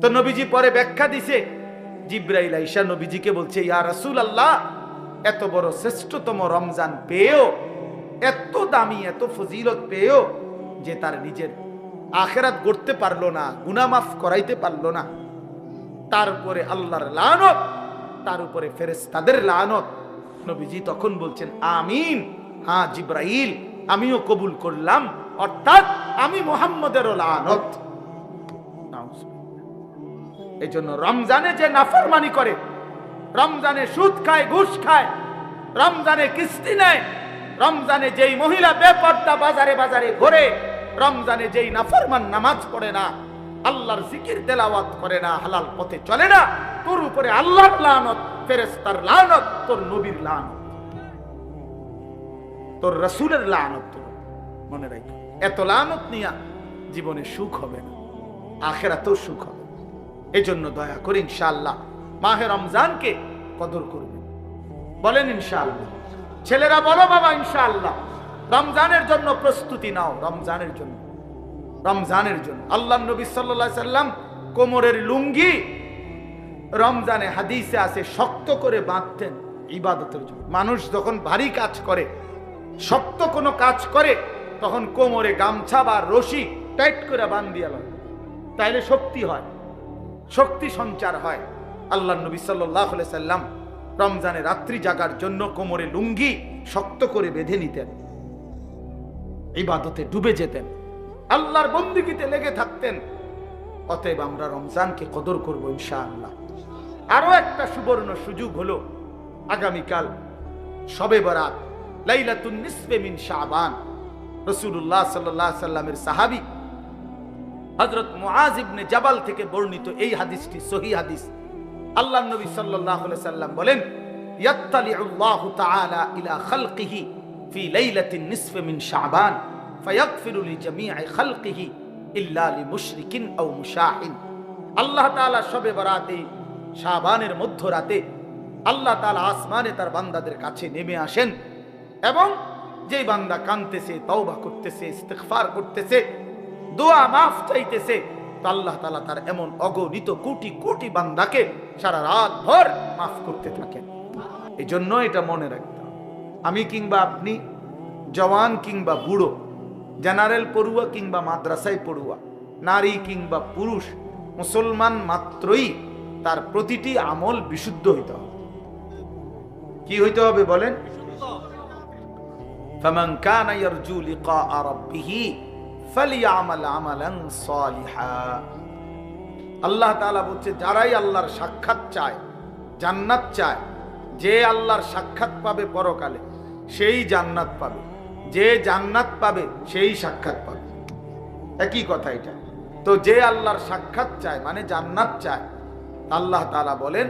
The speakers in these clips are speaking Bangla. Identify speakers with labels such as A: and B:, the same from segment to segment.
A: তো নবীজি পরে ব্যাখ্যা দিছে, জিব্রাইল আইসা নবীজিকে বলছে, ইয়া রাসূলুল্লাহ, এত বড় শ্রেষ্ঠতম রমজান পেয়েও, এত দামি এত ফজিলত পেয়েও যে তার নিজের আখিরাত গড়তে পারলো না, গুনাহ মাফ করাইতে পারলো না, তার উপরে আল্লাহর লানত, তার উপরে ফেরেশতাদের লানত। নবীজি তখন বলছেন আমিন, হ্যাঁ জিব্রাইল আমিও কবুল করলাম, অর্থাৎ আমি মুহাম্মদেরও লানত। এই জন্য রমজানে যে নাফরমানি করে, রমজানে সুদ খায়, ঘুষ খায়, রমজানে কিস্তি নেয়, রমজানে যেই মহিলা বেপর্দা বাজারে বাজারে ঘোরে, রমজানে যেই নাফরমান নামাজ পড়ে না, আল্লাহর জিকির তেলাওয়াত করে না, হালাল পথে চলে না, তোর উপরে আল্লাহর লানত, ফেরেশতার লানত, তোর নবীর লানত, তোর রাসূলের লানত। তোর মনে রাখো, এত লানত নিয়া জীবনে সুখ হবে না, আখিরাতেও সুখ হবে। এই জন্য দয়া করে ইনশাআল্লাহ মাহে রমজানকে কদর করবেন। বলেন ইনশাআল্লাহ। ছেলেরা বলো বাবা ইনশাআল্লাহ। রমজানের জন্য প্রস্তুতি নাও, রমজানের জন্য, রমজানের জন্য। আল্লাহর নবী সাল্লাল্লাহু আলাইহি সাল্লাম কোমরের লুঙ্গি রমজানে হাদিসে আছে শক্ত করে বাঁধতেন ইবাদতের জন্য। মানুষ যখন ভারী কাজ করে, শক্ত কোনো কাজ করে, তখন কোমরে গামছা বা রশি টাইট করে বাঁধিয়া লয়, তাইলে শক্তি হয়, শক্তি সঞ্চার হয়। আল্লাহর নবী সাল্লাল্লাহু আলাইহি সাল্লাম রমজানে রাত্রি জাগার জন্য কোমরে লুঙ্গি শক্ত করে বেঁধে নিতেন, ইবাদতে ডুবে যেতেন, আল্লাহর বন্দেগীতে লেগে থাকতেন। অতএব আমরা রমজানকে কদর করব ইনশাআল্লাহ। আরো একটা সুবর্ণ সুযোগ হলো আগামীকাল শবে বরাত, লাইলাতুন নিসফে মিন শাবান। রাসূলুল্লাহ সাল্লাল্লাহু আলাইহি সাল্লামের সাহাবী হযরত মুআজ ইবনে জাবাল থেকে বর্ণিত এই হাদিসটি সহিহ হাদিস। আল্লাহর নবী সাল্লাল্লাহু আলাইহি সাল্লাম বলেন, ইয়াত্তালিউল্লাহু তাআলা ইলা খালকিহি ফি লাইলাতিন নিসফি মিন শাবান ফায়াগফিরু লিজামিই খালকিহি ইল্লা লিমুশরিকিন আও মুশাহিন। আল্লাহ তাআলা শবে বরাতে, শাবানের মধ্যরাতে আল্লাহ তাআলা আসমানে তার বান্দাদের কাছে নেমে আসেন, এবং যেই বান্দা কাঁদতেছে, তওবা করতেছে, ইস্তিগফার করতেছে, দোয়া মাফ চাইতেছে, তো আল্লাহ তাআলা তার এমন অগণিত কোটি কোটি বান্দাকে সারা রাত ভর মাফ করতে থাকেন। এই জন্য এটা মনে রাখতে হবে। আমি কিংবা আপনি, জওয়ান কিংবা বুড়ো, জেনারেল পড়ুয়া কিংবা মাদ্রাসায় পড়ুয়া, নারী কিংবা পুরুষ, মুসলমান মাত্রই তার প্রতিটি আমল বিশুদ্ধ হইতে হবে। কি হইতে হবে বলেন? ফামান কানা ইয়ারজু লিকা রাব্বিহি ফালিয়ামাল আমালান সালিহা। আল্লাহ তাআলা বলছে, যারাই আল্লাহর সাক্ষাৎ চায়, জান্নাত চায়, যে আল্লাহর সাক্ষাৎ পাবে পরকালে সেই জান্নাত পাবে, যে জান্নাত পাবে সেই সাক্ষাৎ পাবে, একই কথা এটা। তো যে আল্লাহর সাক্ষাৎ চায় মানে জান্নাত চায়, আল্লাহ তাআলা বলেন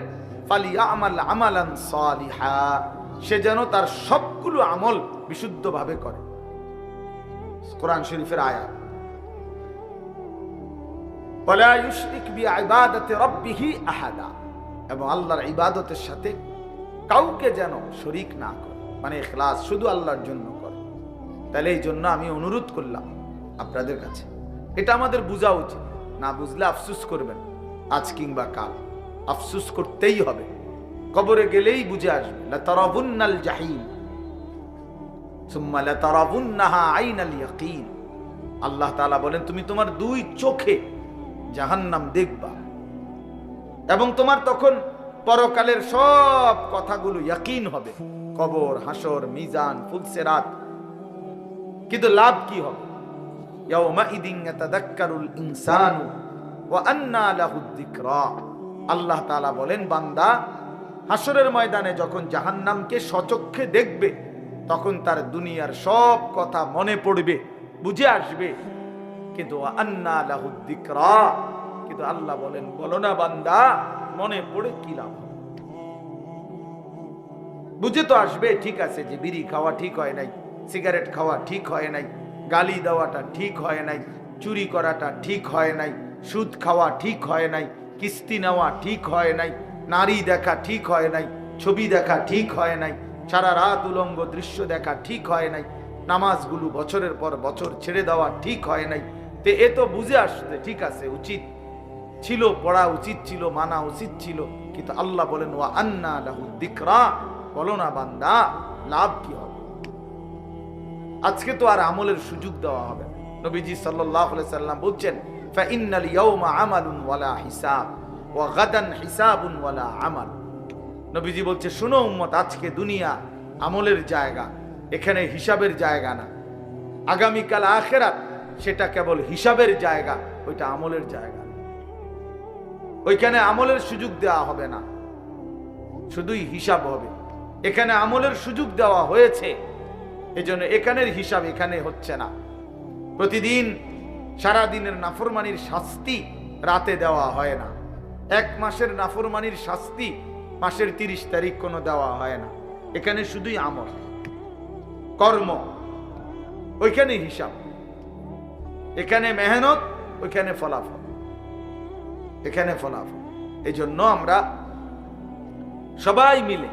A: ফালিয়ামাল আমালান সালিহা, সে যেন তার সবগুলো আমল বিশুদ্ধভাবে করে। কোরআন শরীফের আয়াত, ওয়ালা ইউশরিক বিইবাদাতি রাব্বিহি আহাদা, এবং আল্লাহর ইবাদতের সাথে কাউকে যেন শরীক না করে, মানে ইখলাস শুধু আল্লাহর জন্য করে। তাহলে এই জন্য আমি অনুরোধ করলাম আপনাদের কাছে, এটা আমাদের বোঝা উচিত। না বুঝলে আফসোস করবেন, আজ কিংবা কাল আফসোস করতেই হবে। কবরে গেলেই বুঝে আসবে, লাতারাবুন্নাল জাহিম সুম্মা লাতারাবুন্নাহা আইনাল ইয়াকিন। আল্লাহ তাআলা বলেন, তুমি তোমার দুই চোখে জাহান্নাম দেখবা, এবং তোমার তখন পরকালের সব কথাগুলো ইয়াকিন হবে, কবর, হাসর, মিজান, ফুলসিরাত। কিন্তু লাভ কি হবে? ইয়াউমাইদিন ইয়াতাযাক্কারুল ইনসানু ওয়া আন্না লাহুদ যিকরা। আল্লাহ তাআলা বলেন, বান্দা হাসরের ময়দানে যখন জাহান্নামকে সচক্ষে দেখবে, তখন তার দুনিয়ার সব কথা মনে পড়বে, বুঝে আসবে। কিন্তু আন্না লাহুদ যিকরা, কিন্তু আল্লাহ বলেন, বলো না বান্দা, মনে পড়ে কি লাভ? বুঝে তো আসবে, ঠিক আছে যে বিড়ি খাওয়া ঠিক হয় নাই, সিগারেট খাওয়া ঠিক হয় নাই, গালি দেওয়াটা ঠিক হয় নাই, চুরি করাটা ঠিক হয় নাই, সুদ খাওয়া ঠিক হয় নাই, কিস্তি নেওয়া ঠিক হয় নাই, নারী দেখা ঠিক হয় নাই, ছবি দেখা ঠিক হয় নাই, সারা রাত উলঙ্গ দৃশ্য দেখা ঠিক হয় নাই, নামাজগুলো বছরের পর বছর ছেড়ে দেওয়া ঠিক হয় নাই। তো এ তো বুঝে আসছে, ঠিক আছে উচিত, ছিল, পড়া উচিত ছিল, মানা উচিত ছিল, কিন্তু আল্লাহ বলেন ওয়া আন্না লাহু যিকরা, বলো না বান্দা লাভ কি হবে। আজকে তো আর আমলের সুযোগ দেওয়া হবে না। নবীজি সাল্লাল্লাহু আলাইহি সাল্লাম বলছেন ফা ইন্নাল ইয়াউমা আমালুন ওয়ালা হিসাব ওয়া গাদান হিসাবুন ওয়ালা আমাল। নবীজি বলছে শুনো উম্মত, আজকে দুনিয়া আমলের জায়গা, এখানে হিসাবের জায়গা না। আগামীকাল আখিরাত সেটা কেবল হিসাবের জায়গা, ওইটা আমলের জায়গা। ওইখানে আমলের সুযোগ দেওয়া হবে না, শুধুই হিসাব হবে। এখানে আমলের সুযোগ দেওয়া হয়েছে, এজন্য এখানের হিসাব এখানে হচ্ছে না। প্রতিদিন সারা দিনের নাফরমানির শাস্তি রাতে দেওয়া হয় না। এক মাসের নাফরমানির শাস্তি মাসের 30 তারিখ কোনো দেওয়া হয় না। এখানে শুধুই আমল, কর্ম, ওইখানে হিসাব। এখানে মেহনত, ওইখানে ফলাফল, এখানে ফলাফল। এই জন্য আমরা সবাই মিলে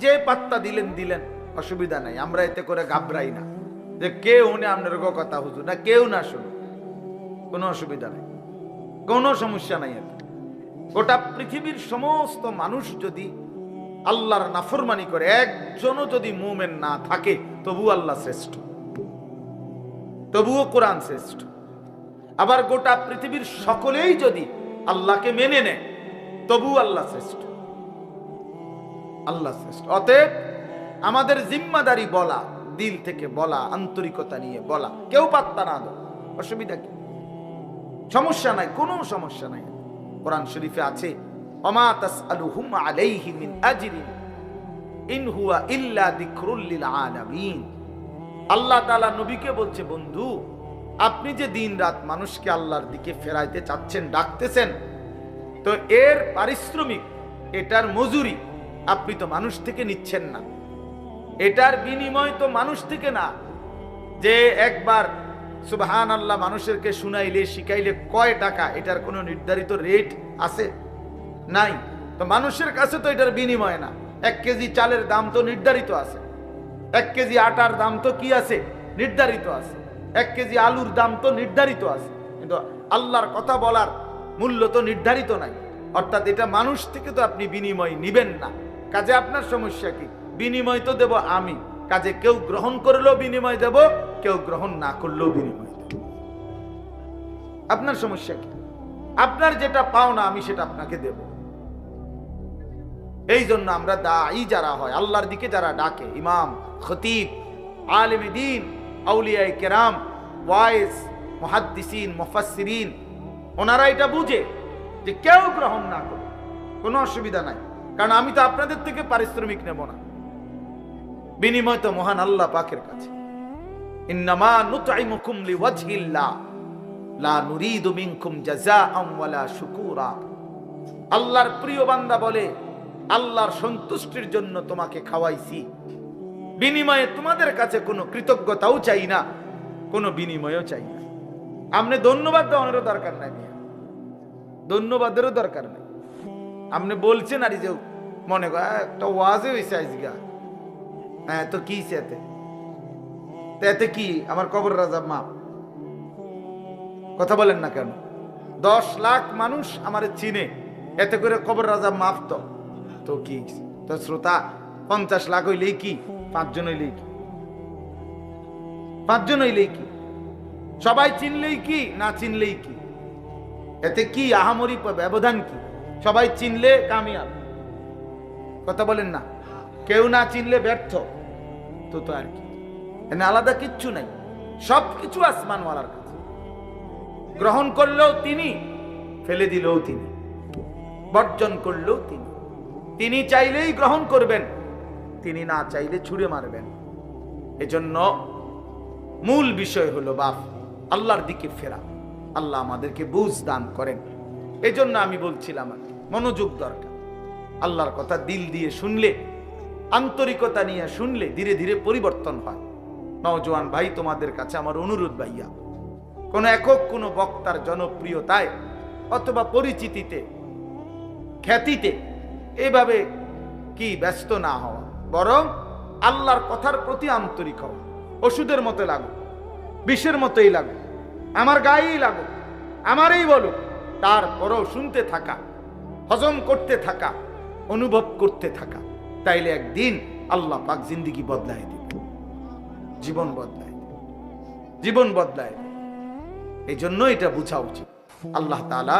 A: যে পাত্তা দিলেন দিলেন, অসুবিধা নাই। আমরা এতে করে ঘাবড়াই না যে কেউ উনি আপনার কথা হুজুর না, কেউ না শুনো, কোনো অসুবিধা নাই, কোনো সমস্যা নাই। এতে গোটা পৃথিবীর সমস্ত মানুষ যদি আল্লাহর নাফরমানি করে, একজনও যদি মুমিন না থাকে, তবু আল্লাহ শ্রেষ্ঠ, তবুও কোরআন শ্রেষ্ঠ। আবার গোটা পৃথিবীর সকলেই যদি আল্লাহকে মেনে নেয়, তবু আল্লাহ শ্রেষ্ঠ, আল্লাহ শ্রেষ্ঠ। অতএব আমাদের জিম্মাদারি বলা, দিল থেকে বলা, আন্তরিকতা নিয়ে বলা, কেউ পাত্তা না দাও, অসুবিধা কি? সমস্যা নাই, কোনো সমস্যা নাই। কোরআন শরীফে আছে ওমা তাসআলুহুম আলাইহি মিন আজরিন ইন হুয়া ইল্লা যিকরুল লিল আলামিন। আল্লাহ তাআলা নবীকে বলছে, বন্ধু আপনি যে দিন রাত মানুষকে আল্লাহর দিকে ফেরাইতে চাচ্ছেন, ডাকতেছেন, তো এর পারিশ্রমিক, এটার মজুরি আপনি তো মানুষ থেকে নিচ্ছেন না, এটার বিনিময় তো মানুষ থেকে না। যে একবার সুবহানাল্লাহ মানুষেরকে শুনাইলে শিখাইলে কয় টাকা, এটার কোনো নির্ধারিত রেট আছে? নাই। তো মানুষের কাছে তো এটার বিনিময় না। 1 কেজি চালের দাম তো নির্ধারিত আছে, 1 কেজি আটার দাম তো কি আছে? নির্ধারিত আছে। 1 কেজি আলুর দাম তো নির্ধারিত আছে, কিন্তু আল্লাহর কথা বলার মূল্য তো নির্ধারিত নাই। অর্থাৎ এটা মানুষ থেকে তো আপনি বিনিময় নিবেন না। কাজে আপনার সমস্যা কি? বিনিময় তো দেব আমি, কাজে কেউ গ্রহণ করলেও বিনিময় দেব, কেউ গ্রহণ না করলেও বিনিময় দেব। আপনার সমস্যা কি? আপনার যেটা পাও না, আমি সেটা আপনাকে দেব। এই জন্য আমরা দাঈ যারা হয়, আল্লাহর দিকে যারা ডাকে, ইমাম, খতিব, আলেম দ্বীন, আউলিয়ায়ে কেরাম, ওয়াইজ, মুহাদ্দিসিন, মুফাসসিরিন, ওনারা এটা বুঝে যে কেউ গ্রহণ না করে কোনো অসুবিধা নাই, কারণ আমি তো আপনাদের থেকে পারিশ্রমিক নেব না, বিনিময় তো মহান আল্লাহ পাকের কাছে। ইন্নামা নুতঈমুকুম লিওয়াজহিল্লাহ লা নুরিদু মিনকুম জাযাআন ওয়ালা শুকুরা। আল্লাহর প্রিয় বান্দা বলে, আল্লাহর সন্তুষ্টির জন্য তোমাকে খাওয়াইছি, বিনিময়ে তোমাদের কাছে কোনো কৃতজ্ঞতাও চাই না, কোনো বিনিময়ও চাই না। আপনি ধন্যবাদ দেওয়ারও দরকার নাই, ধন্যবাদেরও দরকার নাই। আপনি বলছেন আর যে মনে কর একটা ওয়াজে হয়েছে আজকে, হ্যাঁ তো কি এতে, এতে কি আমার কবর রাজা মাপ? কথা বলেন না কেন? 10 লাখ মানুষ আমার চিনে, এতে করে কবর রাজা মাপ তো কি? তো শ্রোতা 50 লাখ হইলেই কি? 5 জন হইলেই কি? 5 জন হইলেই কি? সবাই চিনলেই কি, না চিনলেই কি? এতে কি আহামরি ব্যবধান কি? সবাই চিনলে কামিয়াব, কথা বলেন না? কেউ না চিনলে ব্যর্থ, তো আর কি? এখানে আলাদা কিচ্ছু নাই, সব কিছু আসমানওয়ালার কাছে। গ্রহণ করলেও তিনি, ফেলে দিলেও তিনি, বর্জন করলেও তিনি। তিনি চাইলেই গ্রহণ করবেন, তিনি না চাইলে ছুঁড়ে মারবেন। এজন্য মূল বিষয় হলো বাপ আল্লাহর দিকে ফেরা। আল্লাহ আমাদেরকে বুঝ দান করেন। এই জন্য আমি বলছিলাম মনোযোগ দরকার। আল্লাহর কথা দিল দিয়ে শুনলে, আন্তরিকতা নিয়ে শুনলে ধীরে ধীরে পরিবর্তন হয়। নওজোয়ান ভাই, তোমাদের কাছে আমার অনুরোধ, ভাইয়া কোন একক কোন বক্তার জনপ্রিয়তায় অথবা পরিচিতিতে, খ্যাতিতে এভাবে কি ব্যস্ত না হওয়া, বরং আল্লাহর কথার প্রতি আন্তরিক হওয়া। ওষুধের মতো লাগুক, বিষের মতোই লাগুক, আমার গায়েই লাগুক, আমারই বলুক, তারপরও শুনতে থাকা, হজম করতে থাকা, অনুভব করতে থাকা, তাইলে একদিন আল্লাহ পাক জিন্দেগি বদলায় দিবে, জীবন বদলায় দিবে, জীবন বদলায় দিবে। এই জন্য এটা বোঝা উচিত। আল্লাহ তাআলা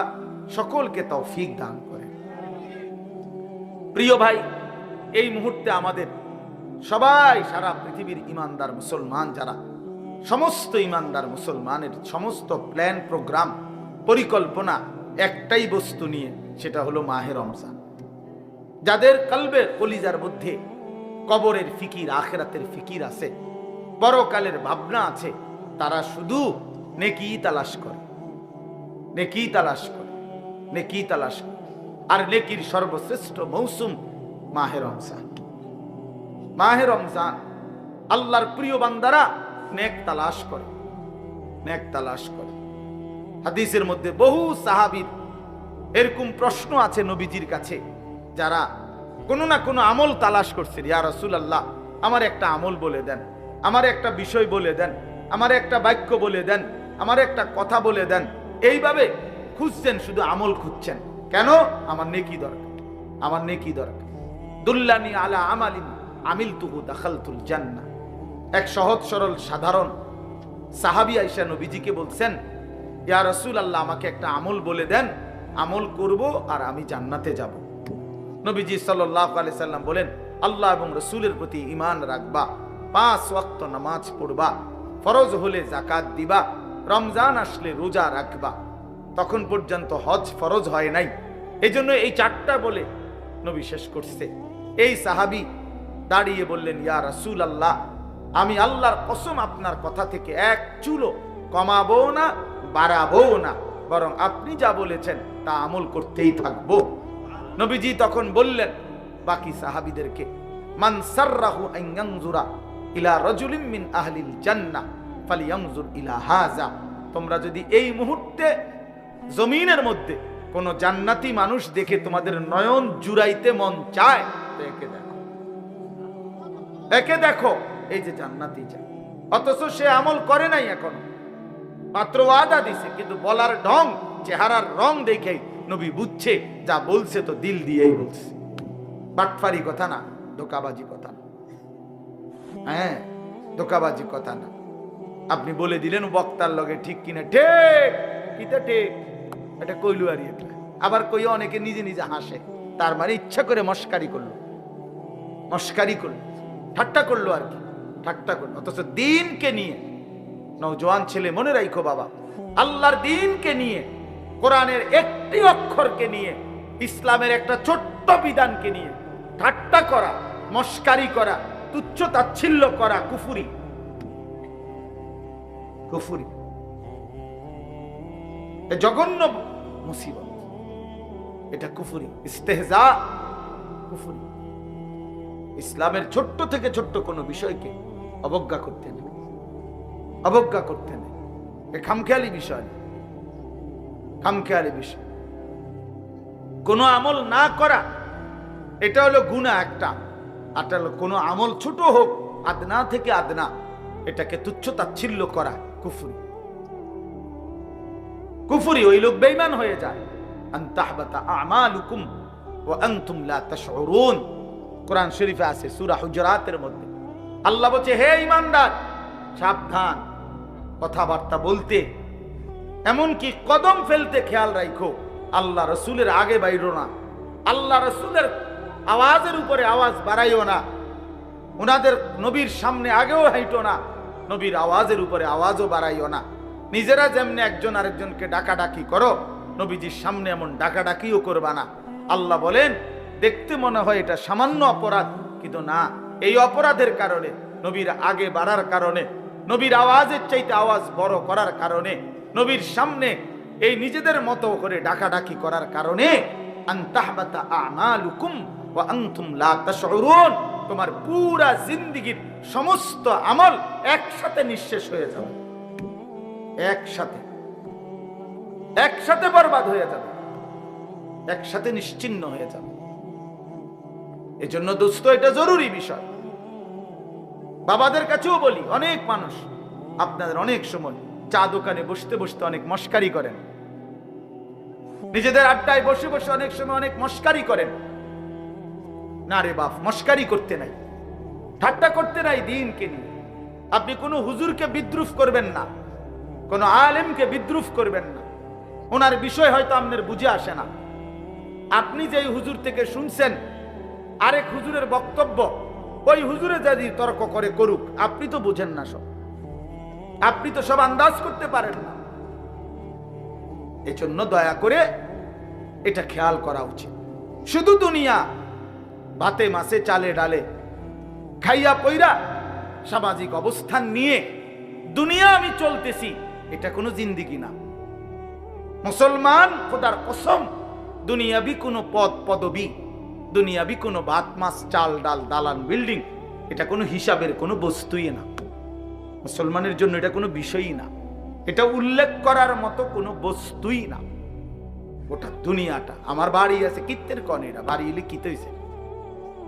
A: সকলকে তৌফিক দান করেন। প্রিয় ভাই, এই মুহূর্তে আমাদের সবাই, সারা পৃথিবীর ইমানদার মুসলমান যারা, সমস্ত ইমানদার মুসলমানের সমস্ত প্ল্যান, প্রোগ্রাম, পরিকল্পনা একটাই বস্তু নিয়ে, সেটা হলো মাহে রমজান। যাদের কলবে, কলিজার মধ্যে কবরের ফিকির, আখিরাতের ফিকির আছে, পরকালের ভাবনা আছে, তারা শুধু নেকি তালাশ করে, নেকি তালাশ করে, নেকি তালাশ করে। আর নেকির সর্বশ্রেষ্ঠ মৌসুম মাহে রমজান। মাহে রমজান আল্লাহর প্রিয় বান্দারা নেক তালাশ করে, নেক তালাশ করে। হাদিসের মধ্যে বহু সাহাবীর এরকম প্রশ্ন আছে নবীজির কাছে, যারা কোনো না কোনো আমল তালাশ করছেন। ইয়া রাসূলুল্লাহ, আমার একটা আমল বলে দেন, আমার একটা বিষয় বলে দেন, আমার একটা বাক্য বলে দেন, আমার একটা কথা বলে দেন। এইভাবে খুঁজছেন, শুধু আমল খুঁজছেন। কেন? আমার নেকি দরকার, আমার নেকি দরকার। দুল্লানি আলা আমালিন আমিলতুহু দাখালতুল জান্নাহ। এক সহজ সরল সাধারণ সাহাবী আয়েশা নবীজিকে বলছেন, ইয়া রাসূলুল্লাহ, আমাকে একটা আমল বলে দেন, আমল করব আর আমি জান্নাতে যাব। নবীজি সাল্লাল্লাহু আলাইহি সাল্লাম বলেন, আল্লাহ এবং রাসূলের প্রতি ঈমান রাখবা, 5 ওয়াক্ত নামাজ পড়বা, ফরজ হলে যাকাত দিবা, রমজান আসলে রোজা রাখবা। তখন পর্যন্ত হজ ফরজ হয় নাই, এজন্য এই 4টা বলে নবী শেষ করছে। এই সাহাবী দাঁড়িয়ে বললেন, ইয়া রাসূলুল্লাহ, আমি আল্লাহর কসম আপনার কথা থেকে এক চুলও কমাবো না, বাড়াবো না, বরং আপনি যা বলেছেন তা আমল করতেই থাকবো। নবীজি তখন বললেন বাকি সাহাবীদেরকে, মান সাররাহু আন ইয়ানজুরা ইলা রাজুলিন মিন আহলিল জান্নাহ ফালিয়ানজুর ইলা হাযা। তোমরা যদি এই মুহূর্তে জমিনের মধ্যে কোন জান্নাতি মানুষ দেখে তোমাদের নয়ন জুড়াইতে মন চায়, তো একে দেখো, একে দেখো, এই যে জান্নাতি যায়। অথচ সে আমল করে নাই এখন, মাত্র ওয়াদা দিছে, কিন্তু বলার ঢং, চেহারার রং দেখেই নবী বুঝছে যা বলছে তো দিল দিয়েই বলছে। বাটফারি কথা না, ধোঁকাবাজি কথা না। হ্যাঁ, ধোঁকাবাজি কথা না। আপনি বলে দিলেন বক্তার লগে ঠিক কিনা, ঠিক কিতা ঠিক, এটা কইলু আর এটা আবার কই, অনেকে নিজে নিজে হাসে, তার মানে ইচ্ছা করে মস্কারি করলো, মস্কারি করলো, ঠাট্টা করলো আর কি, ঠাট্টা করলো। অথচ দিনকে নিয়ে, নওজোয়ান ছেলে মনে রাখো বাবা, আল্লাহর দিনকে নিয়ে, কোরআনের একটি অক্ষরকে নিয়ে, ইসলামের একটা ছোট্ট বিধানকে নিয়ে ঠাট্টা করা, মস্কারি করা, তুচ্ছ তাচ্ছিল্য করা কুফরি, কুফরি, জঘন্য মুসিবত, এটা কুফরি, ইস্তেহজা, কুফরি। ইসলামের ছোট্ট থেকে ছোট্ট কোনো বিষয়কে অবজ্ঞা করতে নেই, অবজ্ঞা করতে নেই। এ খামখেয়ালি বিষয়, খামখেয়ালি বিষয়। কোনো আমল না করা, এটা হলো গুনাহ একটা, আর হলো কোনো আমল ছোট হোক, আদনা থেকে আদনা, এটাকে তুচ্ছ তাচ্ছিল্য করা কুফরি, কুফরি। ওই লোক বেঈমান হয়ে যায়। আন তাহবাতা আমালুকুম ওয়া আনতুম লা তাশউরুন, কোরআন শরীফে আছে সূরা হুজুরাতের মধ্যে। আল্লাহ বলছে, হে ঈমানদার, সাবধান কথাবার্তা বলতে, এমনকি কদম ফেলতে খেয়াল রাখো। আল্লাহ রাসূলের আগে বাইরো না, আল্লাহ রাসূলের আওয়াজের উপরে আওয়াজ বাড়াইও না, ওনাদের নবীর সামনে আগেও হাইটো না, নবীর আওয়াজের উপরে আওয়াজও বাড়াইও না। নিজেরা যেমনি একজন আরেকজনকে ডাকাডাকি করো, নবীজির সামনে এমন ডাকাডাকিও করবা না। আল্লাহ বলেন, দেখতে মনে হয় এটা সামান্য অপরাধ, কিন্তু না, এই অপরাধের কারণে, নবীর আগে বাড়ার কারণে, নবীর আওয়াজের চাইতে আওয়াজ বড় করার কারণে, নবীর সামনে এই নিজেদের মতো করে ডাকাডাকি করার কারণে, আন তাহবাতা আমালুকুম ওয়া আনতুম লা তাশউরুন, তোমার পুরা জিন্দেগীর সমস্ত আমল একসাথে নিঃশেষ হয়ে যাবে, একসাথে, একসাথে বরবাদ হয়ে যাবে, একসাথে নিশ্চিহ্ন হয়ে যাবে। এজন্য দোস্ত, এটা জরুরি বিষয়। বাবাদের কাছেও বলি, অনেক মানুষ আপনাদের অনেক সময় চা দোকানে বসতে বসতে অনেক মস্কারি করেন, নিজেদের আড্ডায় বসে বসে অনেক সময় অনেক মস্কারি করেন। না রে বাপ, মস্কারি করতে নাই, ঠাট্টা করতে নাই দ্বীনকে নিয়ে। আপনি কোনো হুজুরকে বিদ্রুপ করবেন না, কোনো আলেমকে বিদ্রুপ করবেন না। ওনার বিষয় হয়তো আপনার বুঝে আসে না। আপনি যেই হুজুর থেকে শুনছেন আরেক হুজুরের বক্তব্য, ওই হুজুরে যদি তর্ক করে করুক, আপনি তো বুঝেন না সব, আপনি তো সব আন্দাজ করতে পারেন না। এজন্য দয়া করে এটা খেয়াল করা উচিত। শুধু দুনিয়া, ভাতে মাছে চালে ডালে খাইয়া পইরা সামাজিক অবস্থান নিয়ে দুনিয়া আমি চলতেছি, এটা কোনো জিন্দিগি না। মুসলমান খোদার কসম, দুনিয়াবি কোনো পদ পদবি, দুনিয়াবি কোনো ভাত মাছ চাল ডাল দালান বিল্ডিং, এটা কোনো হিসাবের কোনো বস্তুই না। মুসলমানের জন্য এটা কোনো বিষয়ই না, এটা উল্লেখ করার মতো কোনো বস্তুই না। ওটা দুনিয়াটা। আমার বাড়ি আছে, কিত্তের কনে এটা বাড়ি এলে কিতে হয়েছে,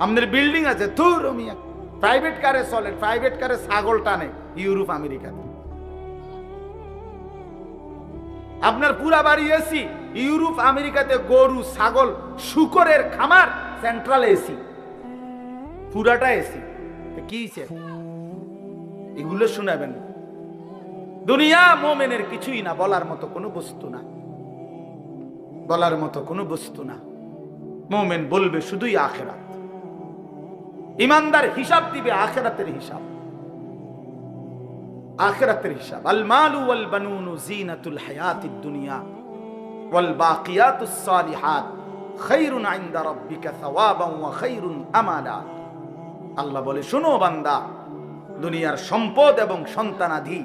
A: আমাদের বিল্ডিং আছে, ধুর মিয়া, প্রাইভেট কারে চলে, প্রাইভেট কারে ছাগল টানে ইউরোপ আমেরিকাতে। আপনার পুরা বাড়ি এসি, ইউরোপ আমেরিকাতে গরু ছাগল শুকরের খামার, সেন্ট্রাল এসি, পুরাটা এসি। কি এগুলো শোনাবেন? দুনিয়া মোমেনের কিছুই না, বলার মতো কোনো বস্তু না, বলার মতো কোনো বস্তু না। মোমেন বলবে শুধুই আখিরাত। ইমানদার হিসাব দিবে আখিরাতের হিসাব, আখিরাতের হিসাব। আল মালু ওয়াল বানুনু জিনাতুল হায়াতিদ দুনিয়া ওয়াল বাকিয়াতুস সালিহাত খায়রুন ইনদা রাব্বিকা সাওয়াবান ওয়া খায়রুন আমালা। আল্লাহ বলে, শোনো বান্দা, দুনিয়ার সম্পদ এবং সন্তানাদি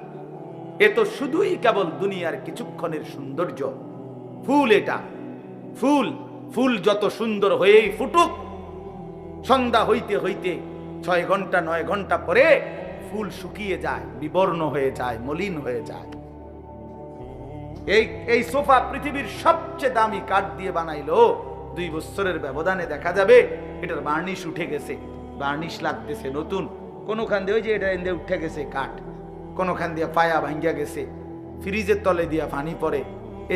A: এ তো শুধুই কেবল দুনিয়ার কিছুক্ষণের সৌন্দর্য। ফুল এটা, ফুল, ফুল যত সুন্দর হয়েই ফুটুক, সন্ধ্যা হইতে হইতে 6 ঘন্টা 9 ঘন্টা পরে ফুল শুকিয়ে যায়, বিবর্ণ হয়ে যায়, মলিন হয়ে যায়। এই সোফা পৃথিবীর সবচেয়ে দামি কাঠ দিয়ে বানাইলো, 2 বছরের ব্যবধানে দেখা যাবে এটার বার্নিশ উঠে গেছে, বার্নিশ লাগতেছে নতুন। কোনখান দিয়ে ওই যে এটা এনে উঠে গেছে কাঠ, কোনখান দিয়ে পায়া ভাঙ্গিয়া গেছে, ফ্রিজের তলে দিয়া পানি পড়ে,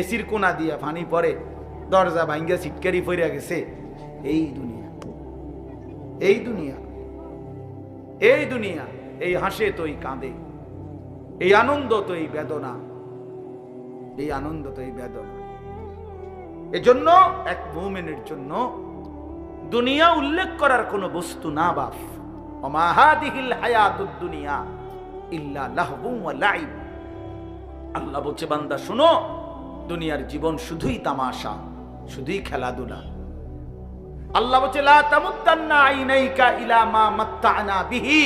A: এসির কোনা দিয়া পানি পড়ে, দরজা ভাঙ্গিয়া ছিটকারি পড়িয়া গেছে। এই দুনিয়া, এই দুনিয়া, এই দুনিয়া। এই হাসে তো এই কাঁদে, এই আনন্দ তো এই বেদনা, এই আনন্দ তো এই বেদনা। এজন্য এক মুমিনের জন্য দুনিয়া উল্লেখ করার কোনো বস্তু না বাপ। ওমা হাদিহিল হায়াতুদ দুনিয়া ইল্লা লাহবুন ওয়া লাইব। আল্লাহ বলছে, বান্দা শোনো, দুনিয়ার জীবন শুধুই তামাশা, শুধুই খেলাধুলা। আল্লাহ বলছে, লা তামুদ্দান্না আইনাইকা ইলা মা মাত্তা'না বিহি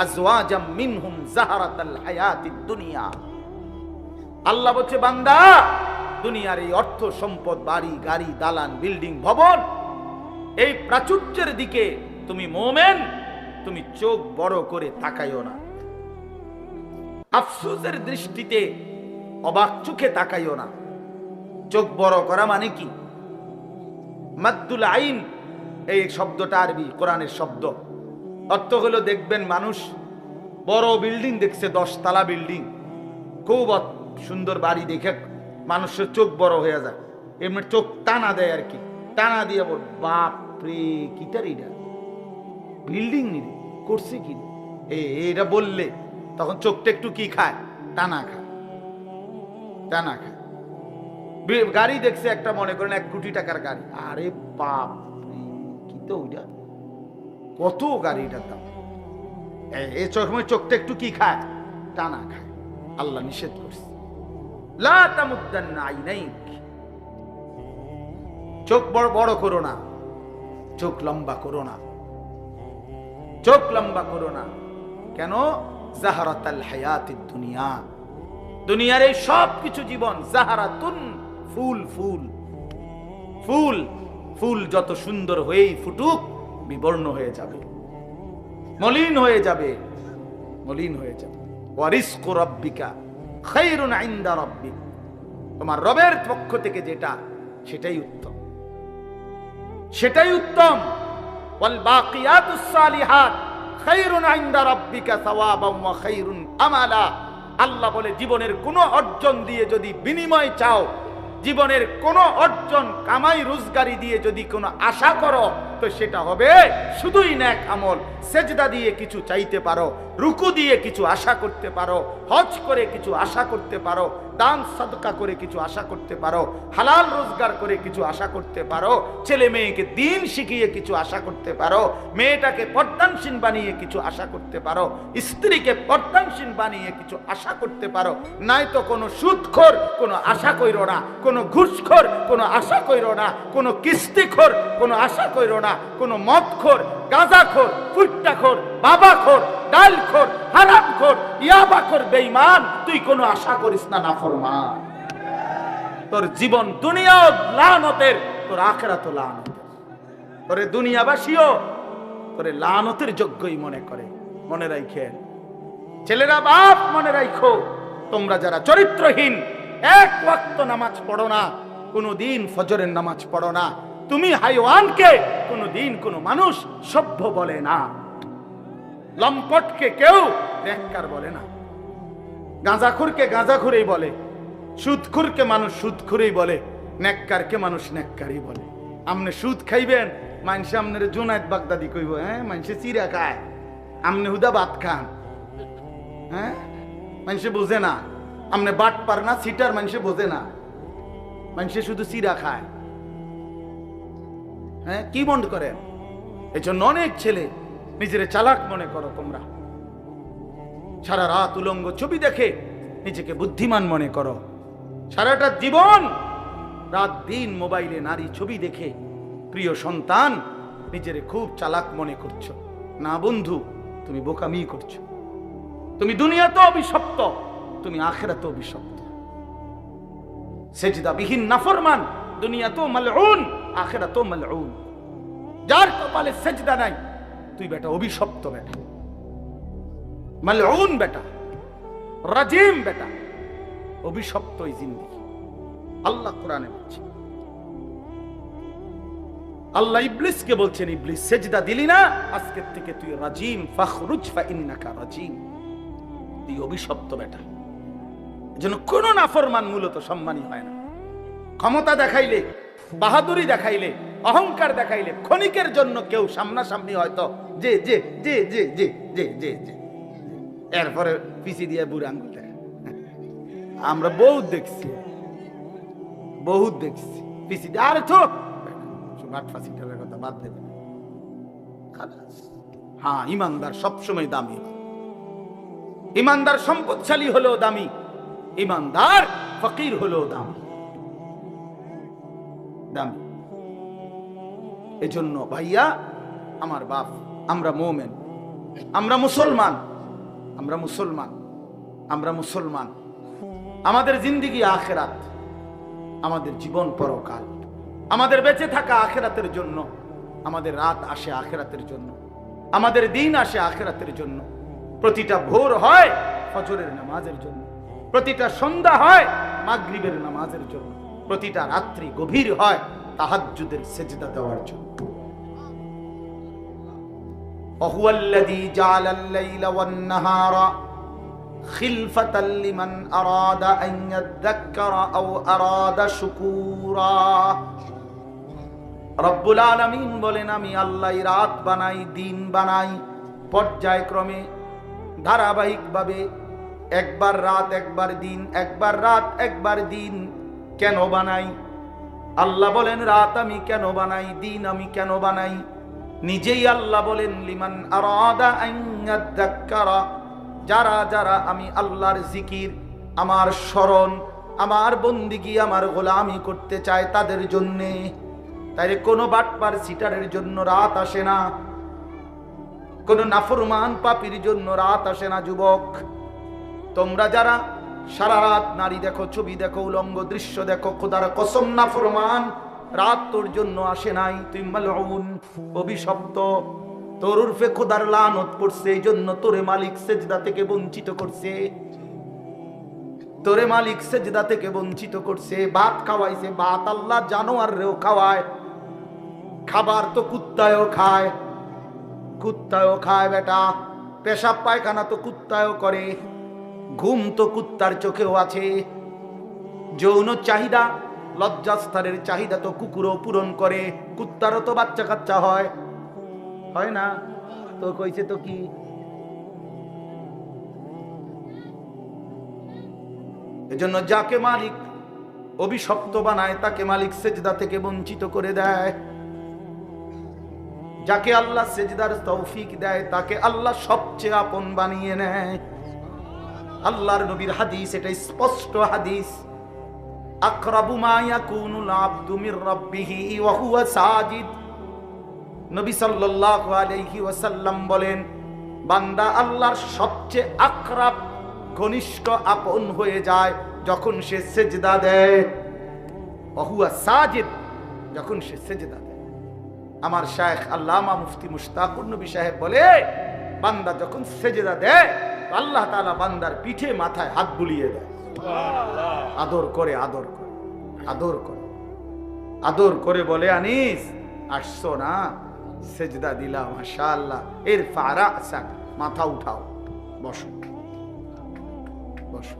A: আজওয়াজাম মিনহুম যাহরাতাল হায়াতিদ দুনিয়া। আল্লাহ বলছে, বান্দা, দুনিয়ার এই অর্থ সম্পদ, বাড়ি গাড়ি দালান বিল্ডিং ভবন, এই প্রাচুর্যের দিকে তুমি মুমিন, তুমি চোখ বড় করে তাকাইও না। আফসোসের দৃষ্টিতে অবাক চোখে তাকাইও না। চোখ বড় করা মানে কি? মাদ্দুল আইন, এই শব্দটা আরবি, কোরআনের শব্দ। অর্থ হলো, দেখবেন মানুষ বড় বিল্ডিং দেখছে, 10 তলা বিল্ডিং, খুব সুন্দর বাড়ি দেখে মানুষের চোখ বড় হয়ে যায়, এমনি চোখ টানা দেয় আর কি, টানা দিয়ে বল, বাপ রে কিটার এটা বিল্ডিং নিরে করছে কি, এটা বললে তখন চোখটা একটু কি খায়, টানা খায়, টানা খায়। গাড়ি দেখছে একটা, মনে করেন 1 কোটি টাকার গাড়ি, আরে বাপ কি তো ওইটা, কত গাড়িটার দাম, এই সময় চোখটা একটু কি খায়, টানা খায়। আল্লাহ নিষেধ করছে, লা তামুদ্দান্না আইনাইক, চোখ বড় বড় করো না, চোখ লম্বা করো না, চোখ লম্বা করো না। কেন? জাহারাতাল হায়াতিদ দুনিয়া, দুনিয়ার এই সব কিছু জীবন, জাহারাতুন, ফুল, ফুল, ফুল, ফুল যত সুন্দর হয়েই ফুটুক, বিবর্ণ হয়ে যাবে, মলিন হয়ে যাবে, মলিন হয়ে যাবে। ওয়া রিজকু রাব্বিকা খায়রুন ইনদা রাব্বিক, তোমার রবের পক্ষ থেকে যেটা, সেটাই উত্তম, সেটাই উত্তম। ওয়াল বাকিয়াতুস সালিহাত খায়রুন ইনদা রাব্বিকা সাওয়াবান ওয়া খায়রুন আমালা। আল্লাহ বলে, জীবনের কোন অর্জন দিয়ে যদি বিনিময় চাও, জীবনের কোনো অর্জন কামাই রোজগারি দিয়ে যদি কোনো আশা করো তো সেটা হবে শুধুই নেক আমল। সেজদা দিয়ে কিছু চাইতে পারো, রুকু দিয়ে কিছু আশা করতে পারো, হজ করে কিছু আশা করতে পারো, দান সাদকা করে কিছু আশা করতে পারো, হালাল রোজগার করে কিছু আশা করতে পারো, ছেলে মেয়েকে দিন শিখিয়ে কিছু আশা করতে পারো, মেয়েটাকে পর্দানশীল বানিয়ে কিছু আশা করতে পারো, স্ত্রীকে পর্দানশীল বানিয়ে কিছু আশা করতে পারো। নাই তো কোনো সুদখোর কোনো আশা কইরো না, কোনো ঘুষখোর কোনো আশা কইরো না, কোনো কিস্তিখোর কোনো আশা কইরো না, কোনো মদখোর, গাঁজাখোর, ফুট্টাখোর, বাবাখোর, ডালখোর, হারামখোর, ইয়াবাখোর বেঈমান তুই কোনো আশা করিস না নাফরমান। তোর জীবন দুনিয়াও লানতের, তোর আখিরাতও লানতের। তোরে দুনিয়াবাসীও তোরে লানতের যোগ্যই মনে করে। মনে রাখেন ছেলেরা, বাপ মনে রাখো, তোমরা যারা চরিত্রহীন, এক ওয়াক্ত নামাজ পড়ো না, কোনদিন ফজরের নামাজ পড়ো না, তুমি হাইওয়ানকে কোনদিন কোনো মানুষ সভ্য বলে না, লম্পটকে কেউ নেককার বলে না, গাঁজাখুরকে গাঁজাখুরেই বলে, সুদখুরকে মানুষ সুদখুরেই বলে, নেককারকে মানুষ নেককারই বলে। আমনে সুদ খাইবেন, মানুষে আমনের জুনায়েদ বাগদাদি কইব, হ্যাঁ মানুষে চিরা খায়, আমনে হুদা ভাত খান, হ্যাঁ মানুষে বোঝে না। আমনে বাট পার না সিটার, মানুষে বোঝে না, মানুষে শুধু চিরা খায়। হ্যাঁ কি মন করেন? এই জন্য অনেক ছেলে নিজের চালাক মনে করো তোমরা, সারা রাত উলঙ্গ ছবি দেখে নিজেকে বুদ্ধিমান মনে করো, সারাটা জীবন রাত দিন মোবাইলে নারী ছবি দেখে প্রিয় সন্তান নিজের খুব চালাক মনে করছো। না বন্ধু, তুমি বোকামি করছো। তুমি দুনিয়াতে অভিশপ্ত, তুমি আখিরাতে অভিশপ্ত। সেজদা বিহীন নাফরমান দুনিয়াতেও মালউন, আখিরাতেও মালউন। যার কপালে সেজদা নাই তুই বেটা অভিশপ্ত, বেটা মালউন, বেটা রাজিম, বেটা অভিশপ্ত এই জিন্দেগি। আল্লাহ কোরআনে বলছে, আল্লাহ ইবলিসকে বলছেন, ইবলিস সেজদা দিলি না, আজকের থেকে তুই রাজিম, ফাখরুজ ফাইন্নাকা রাজিম, তুই অভিশপ্ত বেটা। এজন্য কোন নাফরমান মূলত সম্মানী হয় না। ক্ষমতা দেখাইলে, বাহাদুরি দেখাইলে, অহংকার দেখাইলে ক্ষণিকের জন্য কেউ সামনাসামনি হয়তো যে যে যে যে যে যে যে যে এরপরে পিছি দিয়ে বুড়া আঙ্গুল দেয়। আমরা বহুত দেখছি, বহুত দেখছি পিছি দিয়ে, আরে তো কথা বাদ দেবে। হ্যাঁ, ইমানদার সবসময় দামি, ইমানদার সম্পদশালী হলেও দামি, ইমানদার ফকির হলেও দামি দামি। এজন্য ভাইয়া আমার বাপ, আমরা মোমেন, আমরা মুসলমান, আমরা মুসলমান, আমরা মুসলমান। আমাদের জিন্দেগি আখিরাত, আমাদের জীবন পরকাল, আমাদের বেঁচে থাকা আখিরাতের জন্য, আমাদের রাত আসে আখিরাতের জন্য, আমাদের দিন আসে আখিরাতের জন্য। প্রতিটা ভোর হয় ফজরের নামাজের জন্য, প্রতিটা সন্ধ্যা হয় মাগরিবের নামাজের জন্য, প্রতিটা রাত্রি গভীর হয় তাহাজ্জুদের সেজদা দেওয়ার জন্য। ওয়াহুয়াল্লাযী জাআলাল লাইলা ওয়ান নাহারা খিলফাতাল লিমান আরাদা আন ইয়াযাক্কারা আও আরাদা শুকুরা। রব্বুল আলামিন বলেন, আমি আল্লাহ রাত বানাই, দিন বানাই, পর্যায়ক্রমে ধারাবাহিকভাবে, একবার রাত একবার দিন, একবার রাত একবার দিন। কেন বানাই? আল্লাহ বলেন রাত আমি কেন বানাই, দিন আমি কেন বানাই? নিজেই আল্লাহ বলেন, লিমান আরাদা আন ইয়াযাক্কারা, যারা যারা আমি আল্লাহর জিকির, আমার স্মরণ, আমার বন্দিগি, আমার গোলামি করতে চায় তাদের জন্যে। তাই কোনো বাটপার সিটারের জন্য রাত আসে না, কোন নাফরমান পাপীর জন্য রাত আসে না। যুবক, তোমরা যারা সারা রাত নারী দেখো, ছবি দেখো, উলঙ্গ দৃশ্য দেখো, খোদার কসম নাফরমান, রাত তোর জন্য আসে নাই। তুই মালউন, অভিশপ্ত, তোর উর্ফে খোদার লানত পড়ছে। এই জন্য তোরে মালিক সেজদা থেকে বঞ্চিত করছে, তোরে মালিক সেজদা থেকে বঞ্চিত করছে। ভাত খাওয়াইছে, ভাত আল্লাহ জানোয়ারেও খাওয়ায়। খাবার তো কুত্তায়ও খায়, কুত্তায়ও খায় বেটা। পেশাব পায়খানা তো কুত্তায়ও করে, ঘুম তো কুত্তার চোখেও আছে। যৌন চাহিদা লজ্জাস্থানের চাহিদা তো কুকুরও পূরণ করে, কুত্তারও তো বাচ্চা কাচ্চা হয়, হয় না? তো কইছে তো কি, এজন্য যাকে মালিক অভিশপ্ত বানায় তাকে মালিক সেজদা থেকে বঞ্চিত করে দেয়। যাকে আল্লাহ সেজদার তৌফিক দেয় তাকে আল্লাহ সবচেয়ে আপন বানিয়ে নেয়। আল্লাহর নবীর হাদিস, এটা স্পষ্ট হাদিস, আকরাবু মা ইয়াকুনুল আবদু মির রাব্বিহি ওয়া হুয়া সাজিদ। নবী সাল্লাল্লাহু আলাইহি ওয়াসাল্লাম বলেন, বান্দা আল্লাহর সবচেয়ে আকরাব, ঘনিষ্ঠ, আপন হয়ে যায় যখন সে সেজদা দেয়। ওয়া হুয়া সাজিদ, যখন সে সেজদা দেয়। আমার শায়েখ আল্লামা মুফতি মুশতাকুর নবী সাহেব বলে, বান্দা যখন সেজদা দেয় আল্লাহ তাআলা বান্দার পিঠে মাথায় হাত বুলিয়ে দেয়, আদর করে, আদর করে, আদর করে, আদর করে বলে, আনিস আসছো না, সেজদা দিলাম, মাশাআল্লাহ, ইরফা রাসাক, মাথা উঠাও, বসো, বসো।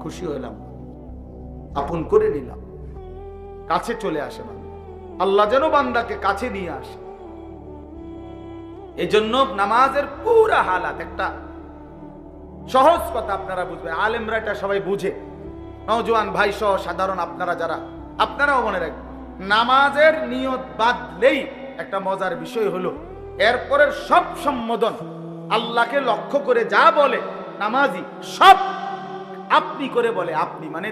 A: খুশি হইলাম, আপন করে নিলাম, কাছে চলে আসে বান্দা। আল্লাহ যেন বান্দাকে কাছে নিয়ে আসে। এজন্য নামাজের পুরা হালাত, একটা সহজ কথা আপনারা বুঝবেন, আলেমরা এটা সবাই বুঝে, নওজোয়ান ভাই সহ সাধারণ আপনারা যারা, আপনারাও মনে রাখবেন, নামাজের নিয়ত বাঁধলেই একটা মজার বিষয় হলো এরপরের সব সম্বোধন আল্লাহকে লক্ষ্য করে যা বলে নামাজি, সব আপনি করে বলে। আপনি মানে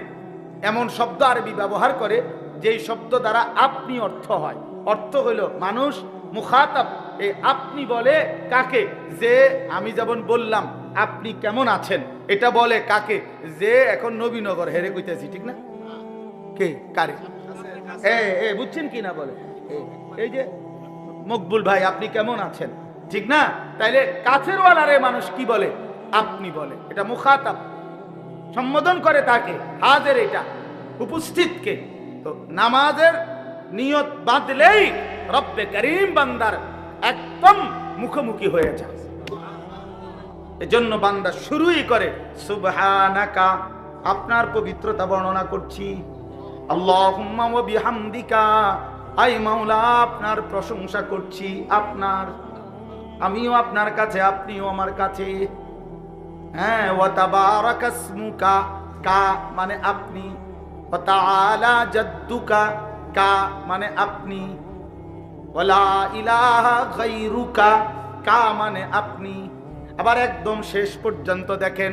A: এমন শব্দ আরবি ব্যবহার করে যেই শব্দ দ্বারা আপনি অর্থ হয়। অর্থ হইল মানুষ মুখাতাব, এই আপনি বলে কাকে? যে আমি যেমন বললাম আপনি কেমন আছেন, এটা বলে কাকে? যে এখন নবীনগর হেরে কইতেছি, ঠিক না? কে কারে? বুঝছেন কি না? বলে এই যে মকবুল ভাই আপনি কেমন আছেন, ঠিক না? তাইলে কাছের ওয়ালারে মানুষ কি বলে? আপনি বলে। এটা মুখাতাব, সম্বোধন করে তাকে, হাজের, এটা উপস্থিতকে। তো নামাজের নিয়ত বাঁধলেই রব্বে করিম বান্দার একদম মুখোমুখি হয়ে যায়। এজন্য বান্দা শুরুই করে সুবহানাকা, আপনার পবিত্রতা বর্ণনা করছি, আল্লাহুম্মা ওয়া বিহামদিকা, আই মাওলা আপনার প্রশংসা করছি, আপনার, আমিও আপনার কাছে, আপনিও আমার কাছে। হ্যাঁ, ওয়া তাবারাকাসমুকা, কা মানে আপনি, ওয়া তাআলা জাদ্দুকা, কা মানে আপনি, ওয়ালা ইলাহা গায়রুকা, কা মানে আপনি। আবার একদম শেষ পর্যন্ত দেখেন,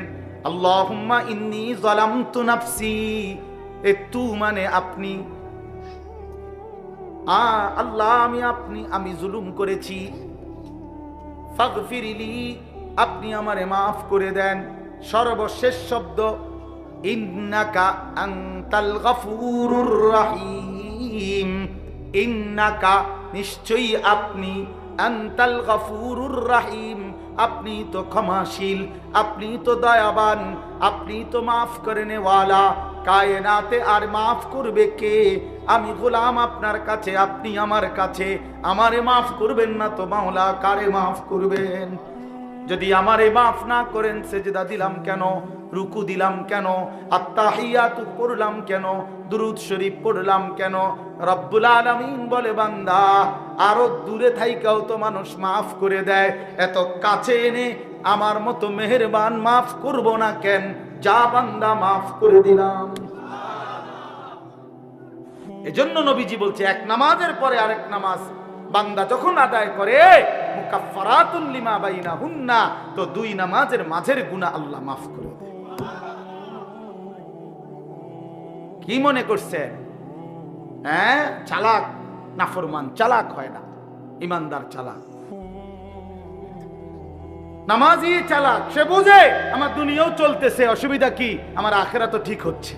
A: আল্লাহুম্মা ইন্নী যালামতু নাফসি, এ তু মানে আপনি, আল্লাহ আমি জুলুম করেছি, ফাগফিরলি, আপনি আমারে মাফ করে দেন। সর্বশেষ শব্দ ইন্নাকা আনতাল গফুরুর রহিম, ইন্নাকা নিশ্চয়ই আপনি, আনতাল গফুরুর রহিম আপনি তো ক্ষমাশীল, আপনি তো দয়াবান, আপনি তো মাফ করে নেওয়ালা। কায়নাতে আর মাফ করবে কে? আমি গোলাম আপনার কাছে, আপনি আমার কাছে, আমারে মাফ করবেন না তো মাওলা কারে মাফ করবেন? যদি আমারে মাফ না করেন, সেজদা দিলাম কেন, রুকু দিলাম কেন, আত্তাহিয়াতু পড়লাম কেন, দুরূদ শরীফ পড়লাম কেন? রব্বুল আলামিন বলে, বান্দা আরো দূরে থাইকাও তো মানুষ মাফ করে দেয়, এত কাছে এনে আমার মতো মেহেরবান মাফ করব না কেন? যা বান্দা মাফ করে দিলাম। এজন্য নবীজি বলছে, এক নামাজের পরে আরেক নামাজ বান্দা যখন আদায় করে, মুকাফফারাতুন লিমা বাইনাহুন্না, তো দুই নামাজের মাঝের গুনাহ আল্লাহ মাফ করে দেয়। কি মনে করছেন? হ্যাঁ, চালাক নাফরমান চালাক হয় না, ইমানদার চালাক। নামাজি চালাক, সে বুঝে আমার দুনিয়াও চলতেছে, অসুবিধা কি? আমার আখিরাত তো ঠিক হচ্ছে।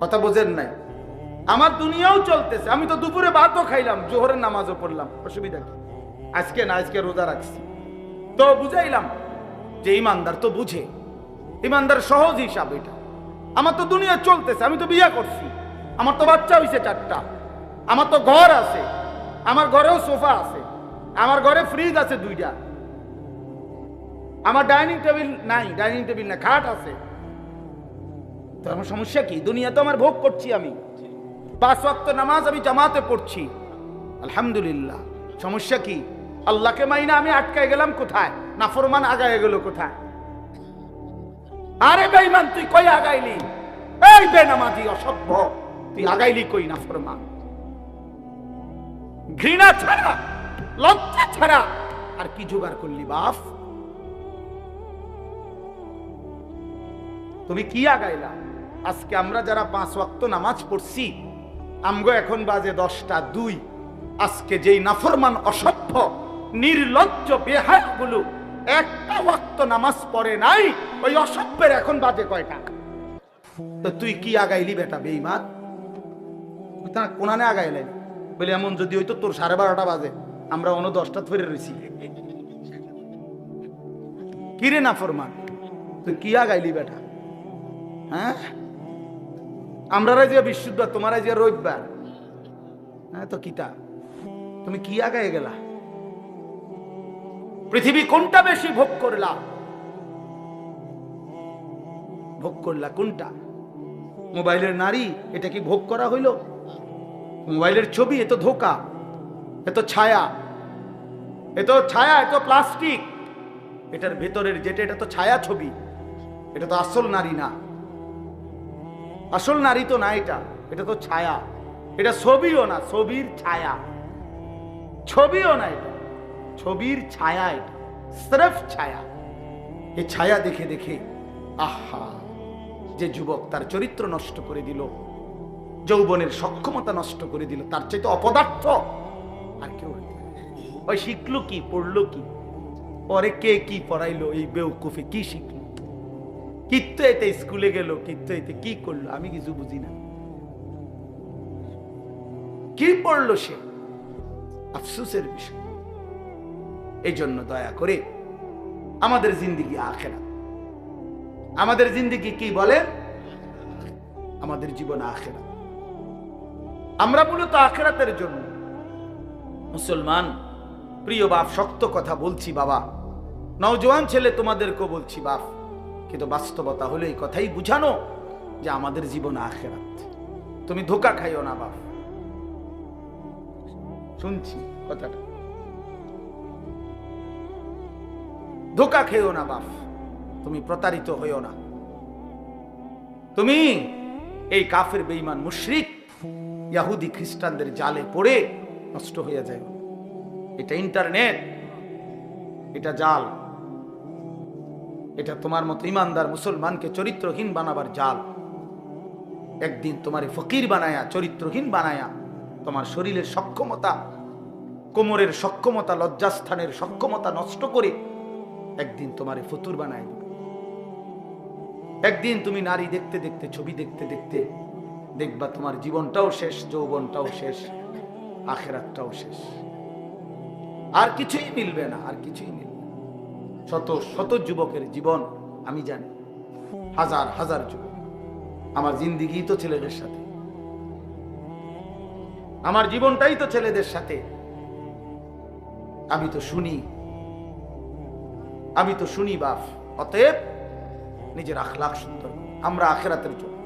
A: কথা বোঝেন নাই? আমার দুনিয়াও চলতেছে, আমি তো দুপুরে ভাতও খাইলাম, জোহরের নামাজও পড়লাম, অসুবিধা কি? আজকে না, আজকে রোজা রাখছি, তো বুঝাইলাম যে ইমানদার তো বুঝে, ইমানদার সহজ হিসাব এটা। আমার তো দুনিয়া চলতেছে, আমি তো বিয়ে করছি, আমার তো বাচ্চা হইছে 4টা, আমার তো ঘর আছে, আমার ঘরেও সোফা আছে, আমার ঘরে ফ্রিজ আছে 2টা, আমার ডাইনিং টেবিল নাই, ডাইনিং টেবিল না, খাট আছে, তো আমার সমস্যা কি? দুনিয়া তো আমার ভোগ করছি আমি, 5 ওয়াক্ত নামাজ আমি জামাতে পড়ছি, আলহামদুলিল্লাহ। সমস্যা কি? আল্লাহকে মাইনা আমি আটকায় গেলাম কোথায়? নাফরমান আগায় গেল কোথায়? আরে বেঈমান, তুই কই আগাইলি? এই বেনামাজি অসভ্য, তুই আগাইলি কই? নাফরমান। ঘৃণা ছাড়া, লজ্জা ছাড়া আর কি জোগাড় করলি বাপ? তুমি কি আগাইলা? আজকে আমরা যারা 5 ওয়াক্ত নামাজ পড়ছি, আমগো এখন বাজে 10টা 2। আজকে যেই নাফরমান অসভ্য নির্লজ্জ বেহায়াগুলো একটা ওয়াক্ত নামাজ পড়ে নাই, ওই অসভ্যের এখন বাজে কয়টা? তো তুই কি আগাইলি বেটা বেঈমান? কোনানে আগাইলেন বলে এমন যদি হইতো তোর 12:30 বাজে, আমরা অন্য 10টা ধরে রয়েছি। কিরে নাফরমান, তুই কি আগাইলি বেটা? হ্যাঁ, আমরা যে বৃহস্পতিবার, তোমার যে রবিবার। হ্যাঁ, তো কিটা তুমি কি আগায় গেলা? পৃথিবী কোনটা বেশি ভোগ করলা? ভোগ করলা কোনটা? মোবাইলের নারী, এটা কি ভোগ করা হইল? মোবাইলের ছবি, এ তো ধোকা, এ তো ছায়া, এ তো ছায়া, এ তো প্লাস্টিক। এটার ভেতরের যেটা, এটা তো ছায়া ছবি, এটা তো আসল নারী না। আসল নারী তো না, এটা তো ছায়া। এটা ছবিও না, ছবির ছায়া। ছবিও না, এটা ছবির ছায়া, এটা সির্ফ ছায়া। এই ছায়া দেখে দেখে আহা, যে যুবক তার চরিত্র নষ্ট করে দিল, যৌবনের সক্ষমতা নষ্ট করে দিল, তার চাইতে অপদার্থ আর কেউ হইতে পারে? ওই শিখলো কি, পড়লো কি, পরে কে কি পড়াইলো, এই বেউকুফে কি শিখলো? কিত্তো এতে স্কুলে গেল, কিত্তো এতে কি করলো, আমি কিছু বুঝি না। কি পড়লো সে? আফসোসের বিষয়। এই জন্য দয়া করে আমাদের জিন্দেগি আখিরাত। আমাদের জিন্দেগি কি বলে? আমাদের জীবন আখিরাত। আমরা মূলত আখিরাতের জন্য মুসলমান। প্রিয় বাপ, শক্ত কথা বলছি বাবা, নওজোয়ান ছেলে তোমাদেরকেও বলছি বাপ, কিন্তু বাস্তবতা হলো এই কথাই বুঝানো যে আমাদের জীবন আখিরাত। তুমি ধোঁকা খাইও না বাপ। শুনছি কথাটা, ধোঁকা খেও না বাপ, তুমি প্রতারিত হইও না। তুমি এই কাফের বেঈমান মুশরিক ইহুদি খ্রিস্টানদের জালে পড়ে নষ্ট হয়ে যায়। এটা ইন্টারনেট, এটা জাল, এটা তোমার মতো ইমানদার মুসলমানকে চরিত্রহীন বানাবার জাল। একদিন তোমার ফকির বানায়া, চরিত্রহীন বানায়া, তোমার শরীরের সক্ষমতা, কোমরের সক্ষমতা, লজ্জাস্থানের সক্ষমতা নষ্ট করে একদিন তোমার ফতুর বানায় দিবে। একদিন তুমি নারী দেখতে দেখতে, ছবি দেখতে দেখতে দেখবা তোমার জীবনটাও শেষ, যৌবনটাও শেষ, আখিরাতটাও শেষ। আর কিছুই মিলবে না, আর কিছুই মিলবে না। শত শত যুবকের জীবন আমি জানি, হাজার হাজার যুবক। আমার জিন্দিগি তো ছেলেদের সাথে, আমার জীবনটাই তো ছেলেদের সাথে। আমি তো শুনি বাপ। অতএব নিজের আখলাক সুন্দর, আমরা আখিরাতের জন্য,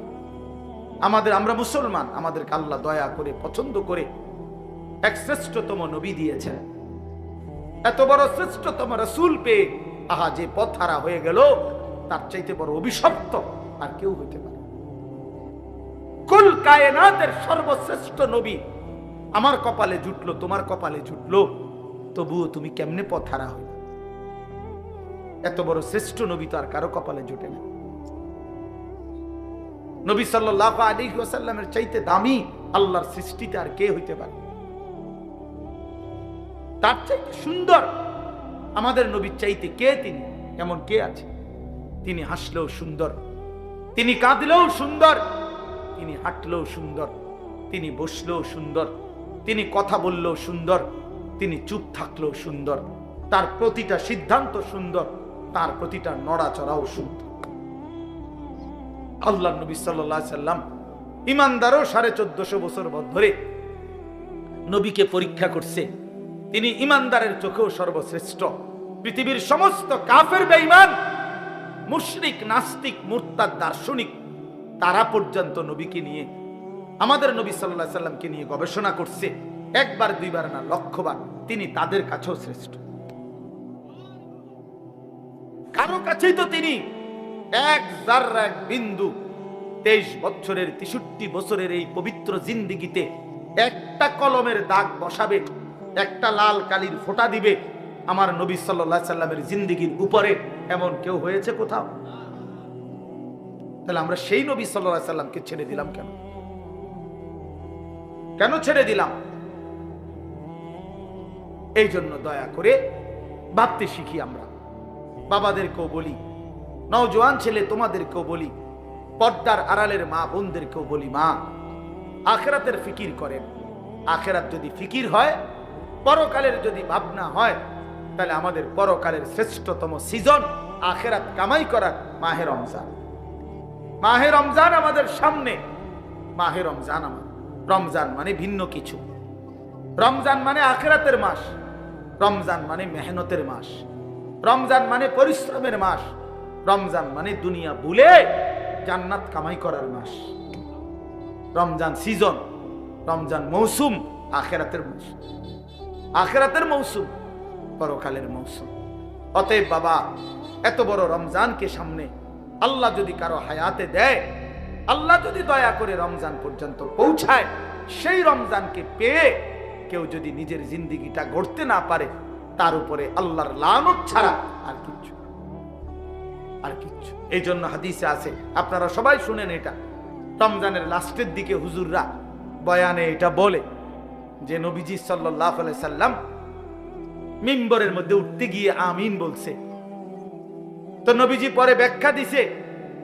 A: আমরা মুসলমান, আমাদেরকে আল্লাহ দয়া করে পছন্দ করে এক শ্রেষ্ঠতম নবী দিয়েছেন। এত বড় শ্রেষ্ঠতম রাসূল পেয়ে আহা যে পথ হারা হয়ে গেল, তার চাইতে বড় অভিশপ্ত আর কেউ হইতে পারে? কুল কায়নাতের সর্বশ্রেষ্ঠ নবী আমার কপালে জুটলো, তোমার কপালে জুটলো, তবুও তুমি কেমনে পথ হারা হইল? এত বড় শ্রেষ্ঠ নবী তো আর কারো কপালে জুটে না। নবী সাল্লাল্লাহু আলাইহি ওয়াসাল্লামের চাইতে দামি আল্লাহর সৃষ্টিতে আর কে হইতে পারে? তার চাইতে সুন্দর আমাদের নবীর চাইতে কে? তিনি এমন কে আছে? তিনি হাসলেও সুন্দর, তিনি কাঁদলেও সুন্দর, তিনি হাঁটলেও সুন্দর, তিনি বসলেও সুন্দর, তিনি কথা বললেও সুন্দর, তিনি চুপ থাকলেও সুন্দর, তার প্রতিটা সিদ্ধান্ত সুন্দর, তার প্রতিটা নড়াচড়াও সুন্দর। আল্লাহ নবী সাল্লাল্লাহু আলাইহি সাল্লাম ইমানদারও 1450 বছর ধরে নবীকে পরীক্ষা করছে। তিনি ইমানদারের চোখেও সর্বশ্রেষ্ঠ। পৃথিবীর সমস্ত কাফের বেঈমান, মুশরিক, নাস্তিক, মুরতাদ, দার্শনিক, তারা পর্যন্ত নবীকে নিয়ে আমাদের নবী সাল্লাল্লাহু আলাইহি সাল্লামকে নিয়ে গবেষণা করছে, একবার দুইবার না, লক্ষবার, তিনি তাদের কাছেও শ্রেষ্ঠ। কারো কাছেই তো তিনি এক জাররা, এক বিন্দু 23 বছরের 63 বছরের এই পবিত্র জিন্দেগিতে একটা কলমের দাগ বসাবে, একটা লাল কালির ফোঁটা দিবে আমার নবী সাল্লাল্লাহু আলাইহি সাল্লামের জিন্দেগির উপরে, এমন কেউ হয়েছে কোথাও? তাহলে আমরা সেই নবী সাল্লাল্লাহু আলাইহি সাল্লামকে ছেড়ে দিলাম কেন? কেন ছেড়ে দিলাম? এই জন্য দয়া করে ভাবতে শিখি। আমরা বাবাদেরকেও বলি, নওজোয়ান ছেলে তোমাদেরকেও বলি, পর্দার আড়ালের মা বোনদেরকেও বলি, মা আখিরাতের ফিকির করেন। আখিরাত যদি ফিকির হয়, পরকালের যদি ভাবনা হয়, তাহলে আমাদের পরকালের শ্রেষ্ঠতম সিজন আখিরাত কামাই করার মাহে রমজান। মাহে রমজান আমাদের সামনে। মাহে রমজান আমার, রমজান মানে ভিন্ন কিছু। রমজান মানে আখিরাতের মাস, রমজান মানে মেহনতের মাস, রমজান মানে পরিশ্রমের মাস, রমজান মানে দুনিয়া ভুলে জান্নাত কামাই করার মাস। রমজান সিজন, রমজান মৌসুম, আখিরাতের মৌসুম, আখিরাতের মৌসুম, পরকালের মৌসুম। অতএব বাবা, এত বড় রমজানকে সামনে আল্লাহ যদি কারো হায়াতে দেয়, আল্লাহ যদি দয়া করে রমজান পর্যন্ত পৌঁছায়, সেই রমজানকে পেয়ে কেউ যদি নিজের জিন্দেগিটা গড়তে না পারে, তার উপরে আল্লাহর লানত ছাড়া আর কিচ্ছু, আর কিচ্ছু। এই জন্য হাদিসে আছে, আপনারা সবাই শুনেন, এটা রমজানের লাস্টের দিকে হুজুররা বয়ানে এটা বলে যে নবীজি সাল্লাল্লাহু আলাইহি সাল্লাম মিম্বরের মধ্যে উঠতে গিয়ে আমিন বলছে। তো নবীজি পরে ব্যাখ্যা দিছে,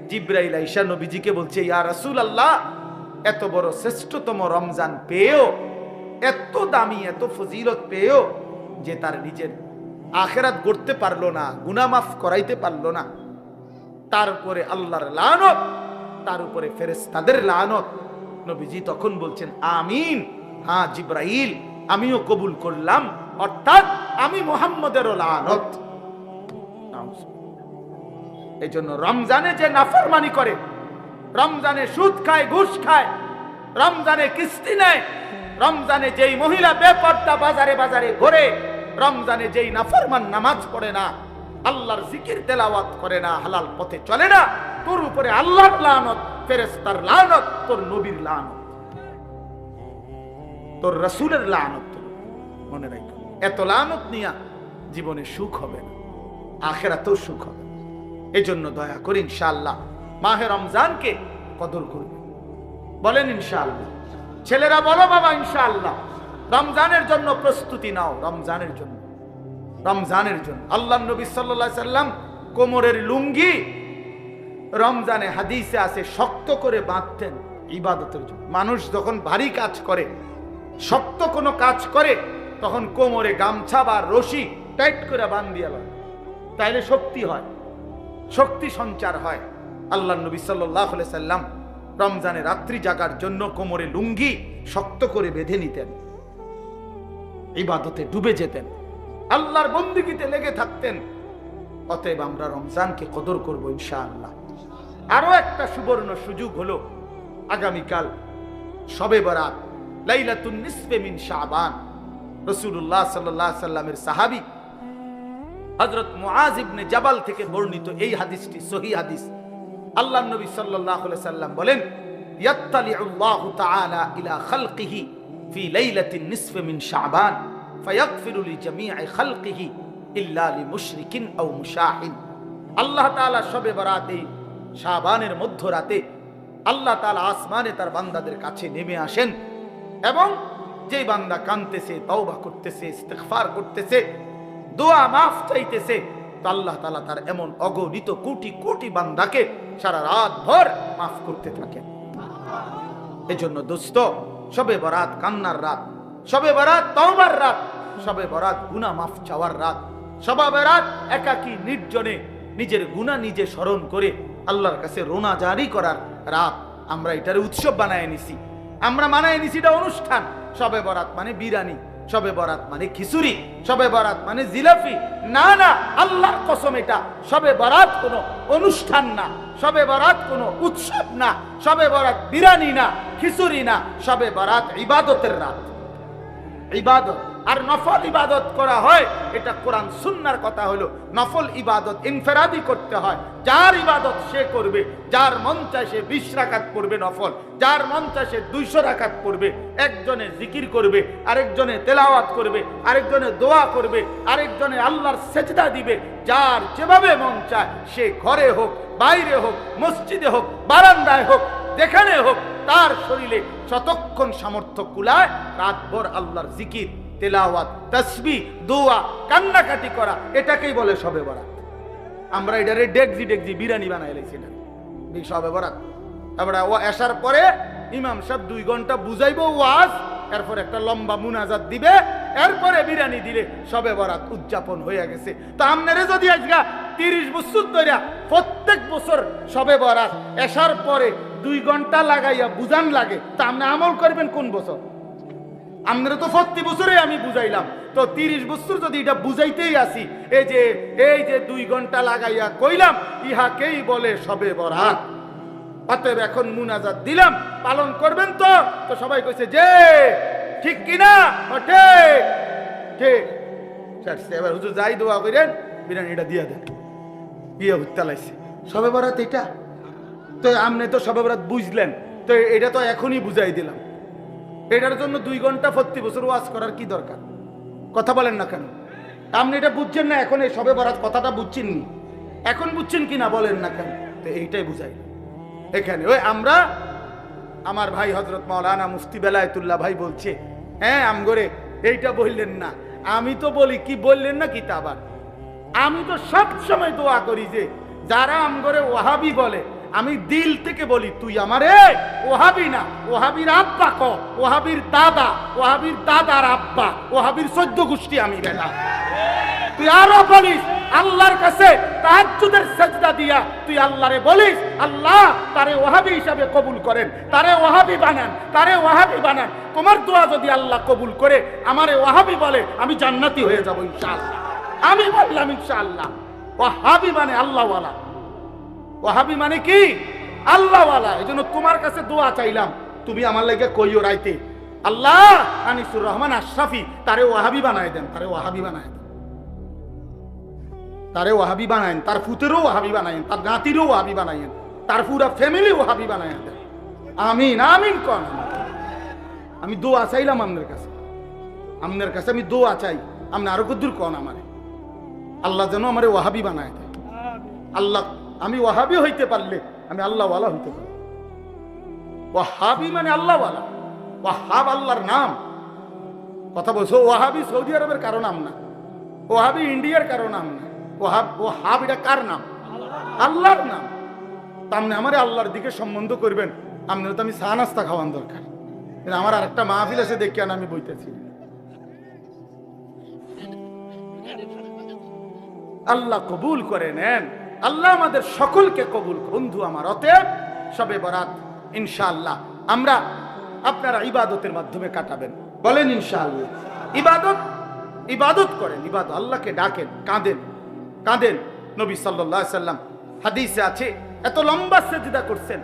A: জিবরাইল আইসা নবীজিকে বলছে, ইয়া রাসূলুল্লাহ, এত বড় শ্রেষ্ঠতম রমজান পেয়েও, এত দামি, এত ফজিলত পেয়েও যে তার নিজের আখিরাত গড়তে পারলো না, গুনাহ মাফ করাইতে পারলো না, তার উপরে আল্লাহর লানত, তার উপরে ফেরেশতাদের লানত। নবীজি তখন বলছেন, আমিন, হ্যাঁ জিবরাইল, আমিও কবুল করলাম, অর্থাৎ আমি মুহাম্মদেরও লানত। এই জন্য রমজানে যে নাফরমানি করে, রমজানে সুদ খায়, ঘুষ খায়, রমজানে কিস্তি নেয়, রমজানে যেই মহিলা বেপর্দা বাজারে বাজারে ঘোরে, রমজানে যেই নাফরমান নামাজ পড়ে না, আল্লাহর জিকির তেলাওয়াত করে না, হালাল পথে চলে না, তোর উপরে আল্লাহর লানত, ফেরেশতার লানত, তোর নবীর লানত, তোর রাসূলের লানত। মনে রাখো, এত লানত নিয়া জীবনে সুখ হবে না, আখিরাতেও সুখ হবে। এই জন্য দয়া করে ইনশাআল্লাহ মাহে রমজানকে কদর করবে। বলেন ইনশাআল্লাহ। ছেলেরা বলো বাবা ইনশাআল্লাহ। রমজানের জন্য প্রস্তুতি নাও, রমজানের জন্য, রমজানের জন্য। আল্লাহর নবী সাল্লাল্লাহু আলাইহি সাল্লাম কোমরের লুঙ্গি রমজানে হাদিসে আছে শক্ত করে বাঁধতেন ইবাদতের জন্য। মানুষ যখন ভারী কাজ করে, শক্ত কোনো কাজ করে, তখন কোমরে গামছা বা রশি টাইট করে বাঁধিয়া লয়, তাইলে শক্তি হয়, শক্তি সঞ্চার হয়। আল্লাহর নবী সাল্লাল্লাহু আলাইহি সাল্লাম রমজানে রাত্রি জাগার জন্য কোমরে লুঙ্গি শক্ত করে বেঁধে নিতেন, ইবাদতে ডুবে যেতেন, আল্লাহর বন্দেগীতে লেগে থাকতেন। অতএব আমরা রমজানকে কদর করব ইনশাআল্লাহ। আরো একটা সুবর্ণ সুযোগ হলো আগামীকাল শবে বরাত, লাইলাতুন নিসফে মিন শাবান। রাসূলুল্লাহ সাল্লাল্লাহু আলাইহি সাল্লামের সাহাবী হযরত মুআজ ইবনে জাবাল থেকে বর্ণিত এই হাদিসটি সহিহ হাদিস। আল্লাহর নবী সাল্লাল্লাহু আলাইহি সাল্লাম বলেন, ইয়াত্তালিউল্লাহু তাআলা ইলা খালকিহি ফি লাইলাতিন নিসফি মিন শাবান ফায়াগফিরু লিজামিই খালকিহি ইল্লা লিমুশরিকিন আও মুশাহিন। আল্লাহ তাআলা শবে বরাতে, শাবানের মধ্যরাতে আল্লাহ তাআলা আসমানে তার বান্দাদের কাছে নেমে আসেন, এবং যেই বান্দা কাঁদতেছে, তওবা করতেছে, ইস্তিগফার করতেছে, দোয়া মাফ চাইতেছে, তো আল্লাহ তাআলা তার এমন অগণিত কোটি কোটি বান্দাকে সারা রাত ভর মাফ করতে থাকেন। এজন্য দোস্ত, শবে বরাত কান্নার রাত, শবে বরাত তওবার রাত, শবে বরাত গুনাহ মাফ চাওয়ার রাত, শবে বরাত একাকী নির্জনে নিজের গুনাহ নিজে স্মরণ করে আল্লাহর কাছে রোনা জারি করার রাত। আমরা এটার উৎসব বানায় নিছি, আমরা মানায় নিছি এটা অনুষ্ঠান। শবে বরাত মানে বিরানি, শবে বরাত মানে খিচুড়ি, শবে বরাত মানে জিলাপি। না না, আল্লাহর কসম, এটা শবে বরাত কোনো অনুষ্ঠান না, শবে বরাত কোনো উৎসব না, শবে বরাত বিরিয়ানি না, খিচুড়ি না, শবে বরাত ইবাদতের রাত, ইবাদত। আর নফল ইবাদত করা হয়, এটা কোরআন সুন্নাহর কথা হলো নফল ইবাদত ইনফেরাদি করতে হয়। যার ইবাদত সে করবে, যার মন চায় সে 20 রাকাত পড়বে নফল, যার মন চায় সে 200 রাকাত পড়বে। একজনে জিকির করবে, আরেকজনে তেলাওয়াত করবে, আরেকজনে দোয়া করবে, আরেকজনে আল্লাহর সেজদা দিবে। যার যেভাবে মন চায়, সে ঘরে হোক, বাইরে হোক, মসজিদে হোক, বারান্দায় হোক, যেখানে হোক, তার শরীরে যতক্ষণ সামর্থ্য কুলায় রাতভর আল্লাহর জিকির, তেলাওয়াত, তাসবিহ, দোয়া, কান্নাকাটি করা, এটাকেই বলে শবে বরাত। আমরা এটারে ডেকজি ডেকজি বিরিয়ানি বানাই লাইছিলাম শবে বরাত। আমরা ও আসার পরে ইমাম সাহেব 2 ঘন্টা বুঝাইবো ওয়াজ, এরপর একটা লম্বা মুনাজাত দিবে, এরপরে বিরিয়ানি দিলে শবে বরাত উদযাপন হয়ে গেছে। তো আপনারে যদি আজকে 30 বছর ধরে প্রত্যেক বছর শবে বরাত আসার পরে 2 ঘন্টা লাগাইয়া বুঝান লাগে, তা আপনি আমল করবেন কোন বছর? আপনারা তো 40 বছরে আমি বুঝাইলাম, তো 30 বছর যদি এটা বুঝাইতেই আসি, এই যে 2 ঘন্টা লাগাইয়া কইলাম, ইহাকেই বলে শবে বরাত। অতএব এখন মুনাজাত দিলাম, পালন করবেন তো? তো সবাই কইছে যে ঠিক কিনা, ঠিক ঠিক। এবার হুজুর যাই দোয়া করেন, বিরিয়ানিটা দিয়া দেন, বিয়ে হত্যা লাইছে শবে বরাত এটা। তো আপনি তো শবে বরাত বুঝলেন, তো এটা তো এখনই বুঝাই দিলাম। এটার জন্য 2 ঘন্টা 40 বছর ওয়াজ করার কি দরকার? কথা বলেন না কেন? আপনি এটা বুঝছেন না, এখন এই শবে বরাত কথাটা বুঝছেন নি, এখন বুঝছেন কিনা বলেন না কেন? তো এইটাই বুঝাই এখানে। ওই আমরা, আমার ভাই হযরত মাওলানা মুফতি বেলায়েতুল্লাহ ভাই বলছে, হ্যাঁ আমগরে এইটা বললেন না। আমি তো বলি কি বললেন না কি, তা আবার আমি তো সব সময় দোয়া করি যে যারা আমগরে ওয়াহাবি বলে, আমি দিল থেকে বলি, তুই আমারে ওয়াহাবি না, ওয়াহাবির আব্বা ক, ওয়াহাবির দাদা, ওয়াহাবির দাদার আব্বা, ওয়াহাবির 14 গোষ্ঠী আমি বেটা। তুই আরো বলিস আল্লাহর কাছে তাহাজ্জুদের সিজদা দিয়া তুই আল্লাহরে বলিস, আল্লাহ তারে ওয়াহাবি হিসাবে কবুল করেন, তারে ওয়াহাবি বানান, তারে ওয়াহাবি বানান। তোমার দোয়া যদি আল্লাহ কবুল করে আমারে ওয়াহাবি বলে, আমি জান্নাতি হয়ে যাব ইনশাআল্লাহ। আমি বললাম ইনশাআল্লাহ। ওয়াহাবি মানে আল্লাহওয়ালা, ওয়াহাবি মানে কি? আল্লাহওয়ালা। এই জন্য তোমার কাছে দোয়া চাইলাম, তুমি আমার লাগে কইও রাইতে, আল্লাহ আনিসুর রহমান আশরাফি তারে ওয়াহাবি বানায় দেন, তারে ওয়াহাবি বানায় দেন, তারে ওয়াহাবি বানায়েন, তার ফুতেরও ওয়াহাবি বানায়েন, তার নাতিরও ওয়াহাবি বানায়েন, তার পুরা ফ্যামিলি ওয়াহাবি বানায়েন। আমিন আমিন কোন। আমি দোয়া চাইলাম আপনার কাছে, আপনার কাছে আমি দোয়া চাই, আপনি আরো কদ্দুর কোন আমারে, আল্লাহ যেন আমারে ওয়াহাবি বানায় দেয়। আল্লাহ, আমি ওয়াহাবি হইতে পারলে আমি আল্লাহওয়ালা হইতে পারি। ওয়াহাবি মানে আল্লাহওয়ালা, ওয়াহাব আল্লাহর নাম। কথা বলছো, ওয়াহাবি সৌদি আরবের কারো নাম না, ওয়াহাবি ইন্ডিয়ার কারো নাম না, ওয়াহাব এটা কার নাম? আল্লাহর নাম। তামনে আমারে আল্লাহর দিকে সম্বন্ধ করবেন, আপনার তো আমি চা নাস্তা খাওয়ান দরকার। আমার আরেকটা মাহফিল আছে দেখে আমি বইতেছি। আল্লাহ কবুল করে নেন, আল্লাহ আমাদের সকলকে কবুল। বন্ধু আমার, অতএব শবে বরাত ইনশাআল্লাহ আমরা আপনারা ইবাদতের মাধ্যমে কাটাবেন, বলেন ইনশাআল্লাহ। ইবাদত করেন, ইবাদত, আল্লাহকে ডাকেন, কাঁদেন কাঁদেন। নবী সাল্লাল্লাহু আলাইহি সাল্লাম হাদিসে আছে, এত লম্বা সিজদা করছেন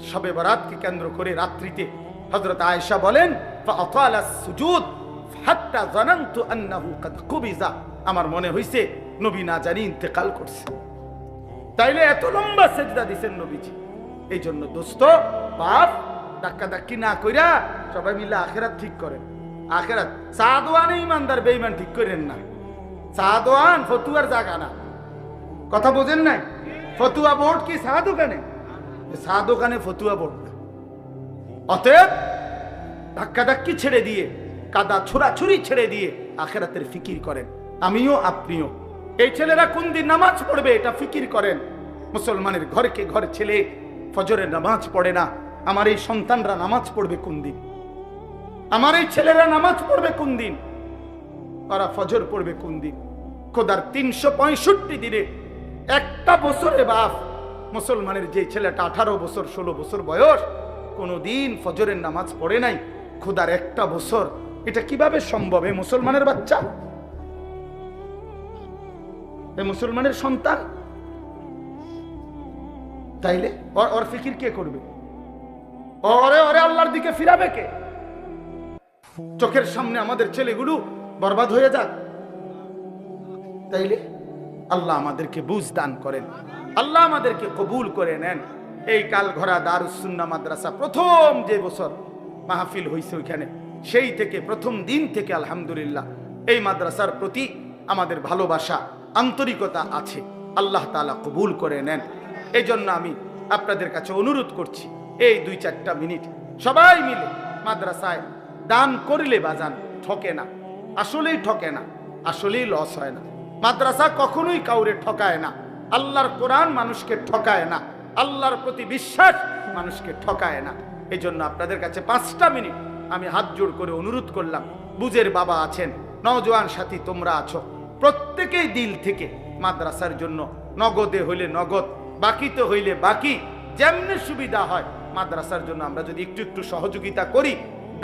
A: শবে বরাতকে কেন্দ্র করে রাত্রিতে। হযরত আয়েশা বলেন, ফাআতালা সুজুদ হাত্তা জানানতু আন্নাহু কাদ কুবিজা, আমার মনে হইছে নবী না জানি ইন্তেকাল করছে। তাইলে এত লম্বা সিজদা দিবেন নবীজি। এই জন্য দোস্ত বাপ, ধাক্কা ধাক্কি না কইরা সবাই মিলে আখিরাত ঠিক করেন। আখিরাত সাদওয়ানে ইমানদার বেঈমান ঠিক করেন না। সাদওয়ান ফতুয়ার জায়গা না, কথা বোঝেন নাই? ফতুয়া বোর্ড কি চা দোকানে? চা দোকানে ফতুয়া বোর্ড না। অতএব ধাক্কা ধাক্কি ছেড়ে দিয়ে, কাদা ছোড়াছুরি ছেড়ে দিয়ে আখিরাতের ফিকির করেন। আমিও আপনিও। এই ছেলেরা কোন দিন নামাজ পড়বে এটা ফিকির করেন। মুসলমানের ঘরকে ঘর ছেলে ফজরের নামাজ পড়ে না, আমার এই সন্তানরা নামাজ পড়বে কোন দিন? আমার এই ছেলেরা নামাজ পড়বে কোন দিন? তারা ফজর পড়বে কোন দিন? খোদার 365 দিনে একটা বছরে বাপ, মুসলমানের যে ছেলেটা 18 বছর 16 বছর বয়স, কোনদিন ফজরের নামাজ পড়ে নাই, খোদার একটা বছর এটা কিভাবে সম্ভব? এই মুসলমানের বাচ্চা, এই মুসলমানের সন্তান, তাইলে ওর ফিকির কে করবে? ওরে ওরে আল্লাহর দিকে ফিরাবে কে? চোখের সামনে আমাদের ছেলেগুলো বরবাদ হয়ে যাক। তাইলে আল্লাহ আমাদেরকে বুঝ দান করেন, আল্লাহ আমাদেরকে কবুল করে নেন। এই কালঘরা দারুস সুন্নাহ মাদ্রাসা প্রথম যে বছর মাহফিল হয়েছে ওইখানে, সেই থেকে প্রথম দিন থেকে আলহামদুলিল্লাহ এই মাদ্রাসার প্রতি আমাদের ভালোবাসা, আন্তরিকতা আছে। আল্লাহ তাআলা কবুল করে নেন। এই জন্য আমি আপনাদের কাছে অনুরোধ করছি, এই 2-4টা মিনিট সবাই মিলে মাদ্রাসায় দান করলে বাজান ঠকে না, আসলেই ঠকে না, আসলেই লস হয় না। মাদ্রাসা কখনোই কাউরে ঠকায় না। আল্লাহর কোরআন মানুষকে ঠকায় না, আল্লাহর প্রতি বিশ্বাস মানুষকে ঠকায় না। এই জন্য আপনাদের কাছে 5টা মিনিট আমি হাত জোড় করে অনুরোধ করলাম। বুঝের বাবা আছেন, নওজোয়ান সাথী তোমরা আছো, প্রত্যেকেই দিল থেকে মাদ্রাসার জন্য নগদে হইলে নগদ, বাকিতে হইলে বাকি, যেমনি সুবিধা হয় মাদ্রাসার জন্য আমরা যদি একটু একটু সহযোগিতা করি,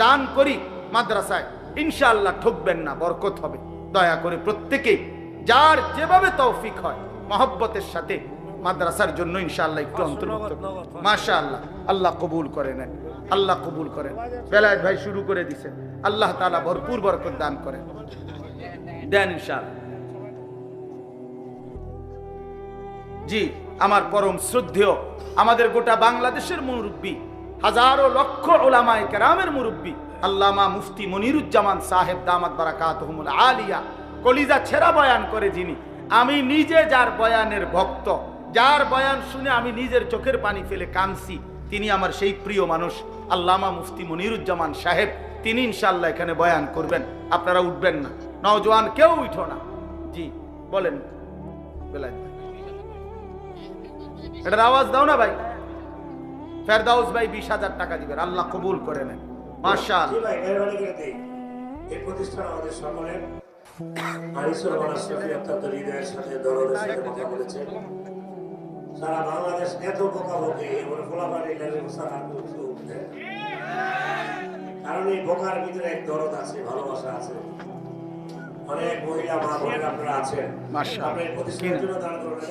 A: দান করি মাদ্রাসায়, ইনশাআল্লাহ ঠকবেন না, বরকত হবে। দয়া করে প্রত্যেকেই যার যেভাবে তৌফিক হয় মহব্বতের সাথে মাদ্রাসার জন্য ইনশাআল্লাহ একটু অন্তর্ভুক্ত, মাশাআল্লাহ। আল্লাহ কবুল করে নেন, আল্লাহ কবুল করেন। বেলায়েত ভাই শুরু করে দিয়েছেন, আল্লাহ তাআলা ভরপুর বরকত দান করেন, দেন ইনশাআল্লাহ। জি, আমার পরম শ্রদ্ধেয় আমাদের গোটা বাংলাদেশের মুরব্বী, হাজারো লক্ষ উলামায়ে কেরামের মুরব্বী আল্লামা মুফতি মনিরুজ্জামান সাহেব দামাত বারাকাতুহুমুল আলিয়া, কলিজা ছেঁড়া বয়ান করে যিনি, আমি নিজে যার বয়ানের ভক্ত, যার বয়ান শুনে আমি নিজের চোখের পানি ফেলে কাঁদছি, তিনি আমার সেই প্রিয় মানুষ আল্লামা মুফতি মনিরুজ্জামান সাহেব। তিনি ইনশাআল্লাহ এখানে বয়ান করবেন, আপনারা উঠবেন না, নওজোয়ান কেউ উঠো না। জি বলেন বেলায়েত ভাই, এটার আওয়াজ দাও না ভাই। ফেরদাউস ভাই 20,000 টাকা দিবেন, আল্লাহ কবুল করে নেন, মাশাআল্লাহ।
B: এই প্রতিষ্ঠান আমাদের সকলের আনিসুর রহমান শফি অত্যন্ত হৃদয়ের সাথে দরদের সাথে কথা বলেছে। সারা বাংলাদেশ এত বোকাবোকি এবারে ফোলাবাড়ি কারণ এই বোকার ভিতরে এক দরদ আছে, ভালোবাসা আছে। অনেক মহিলা মা বোনেরা আপনারা আছেন, আপনার প্রতিষ্ঠানের জন্য দান করবেন।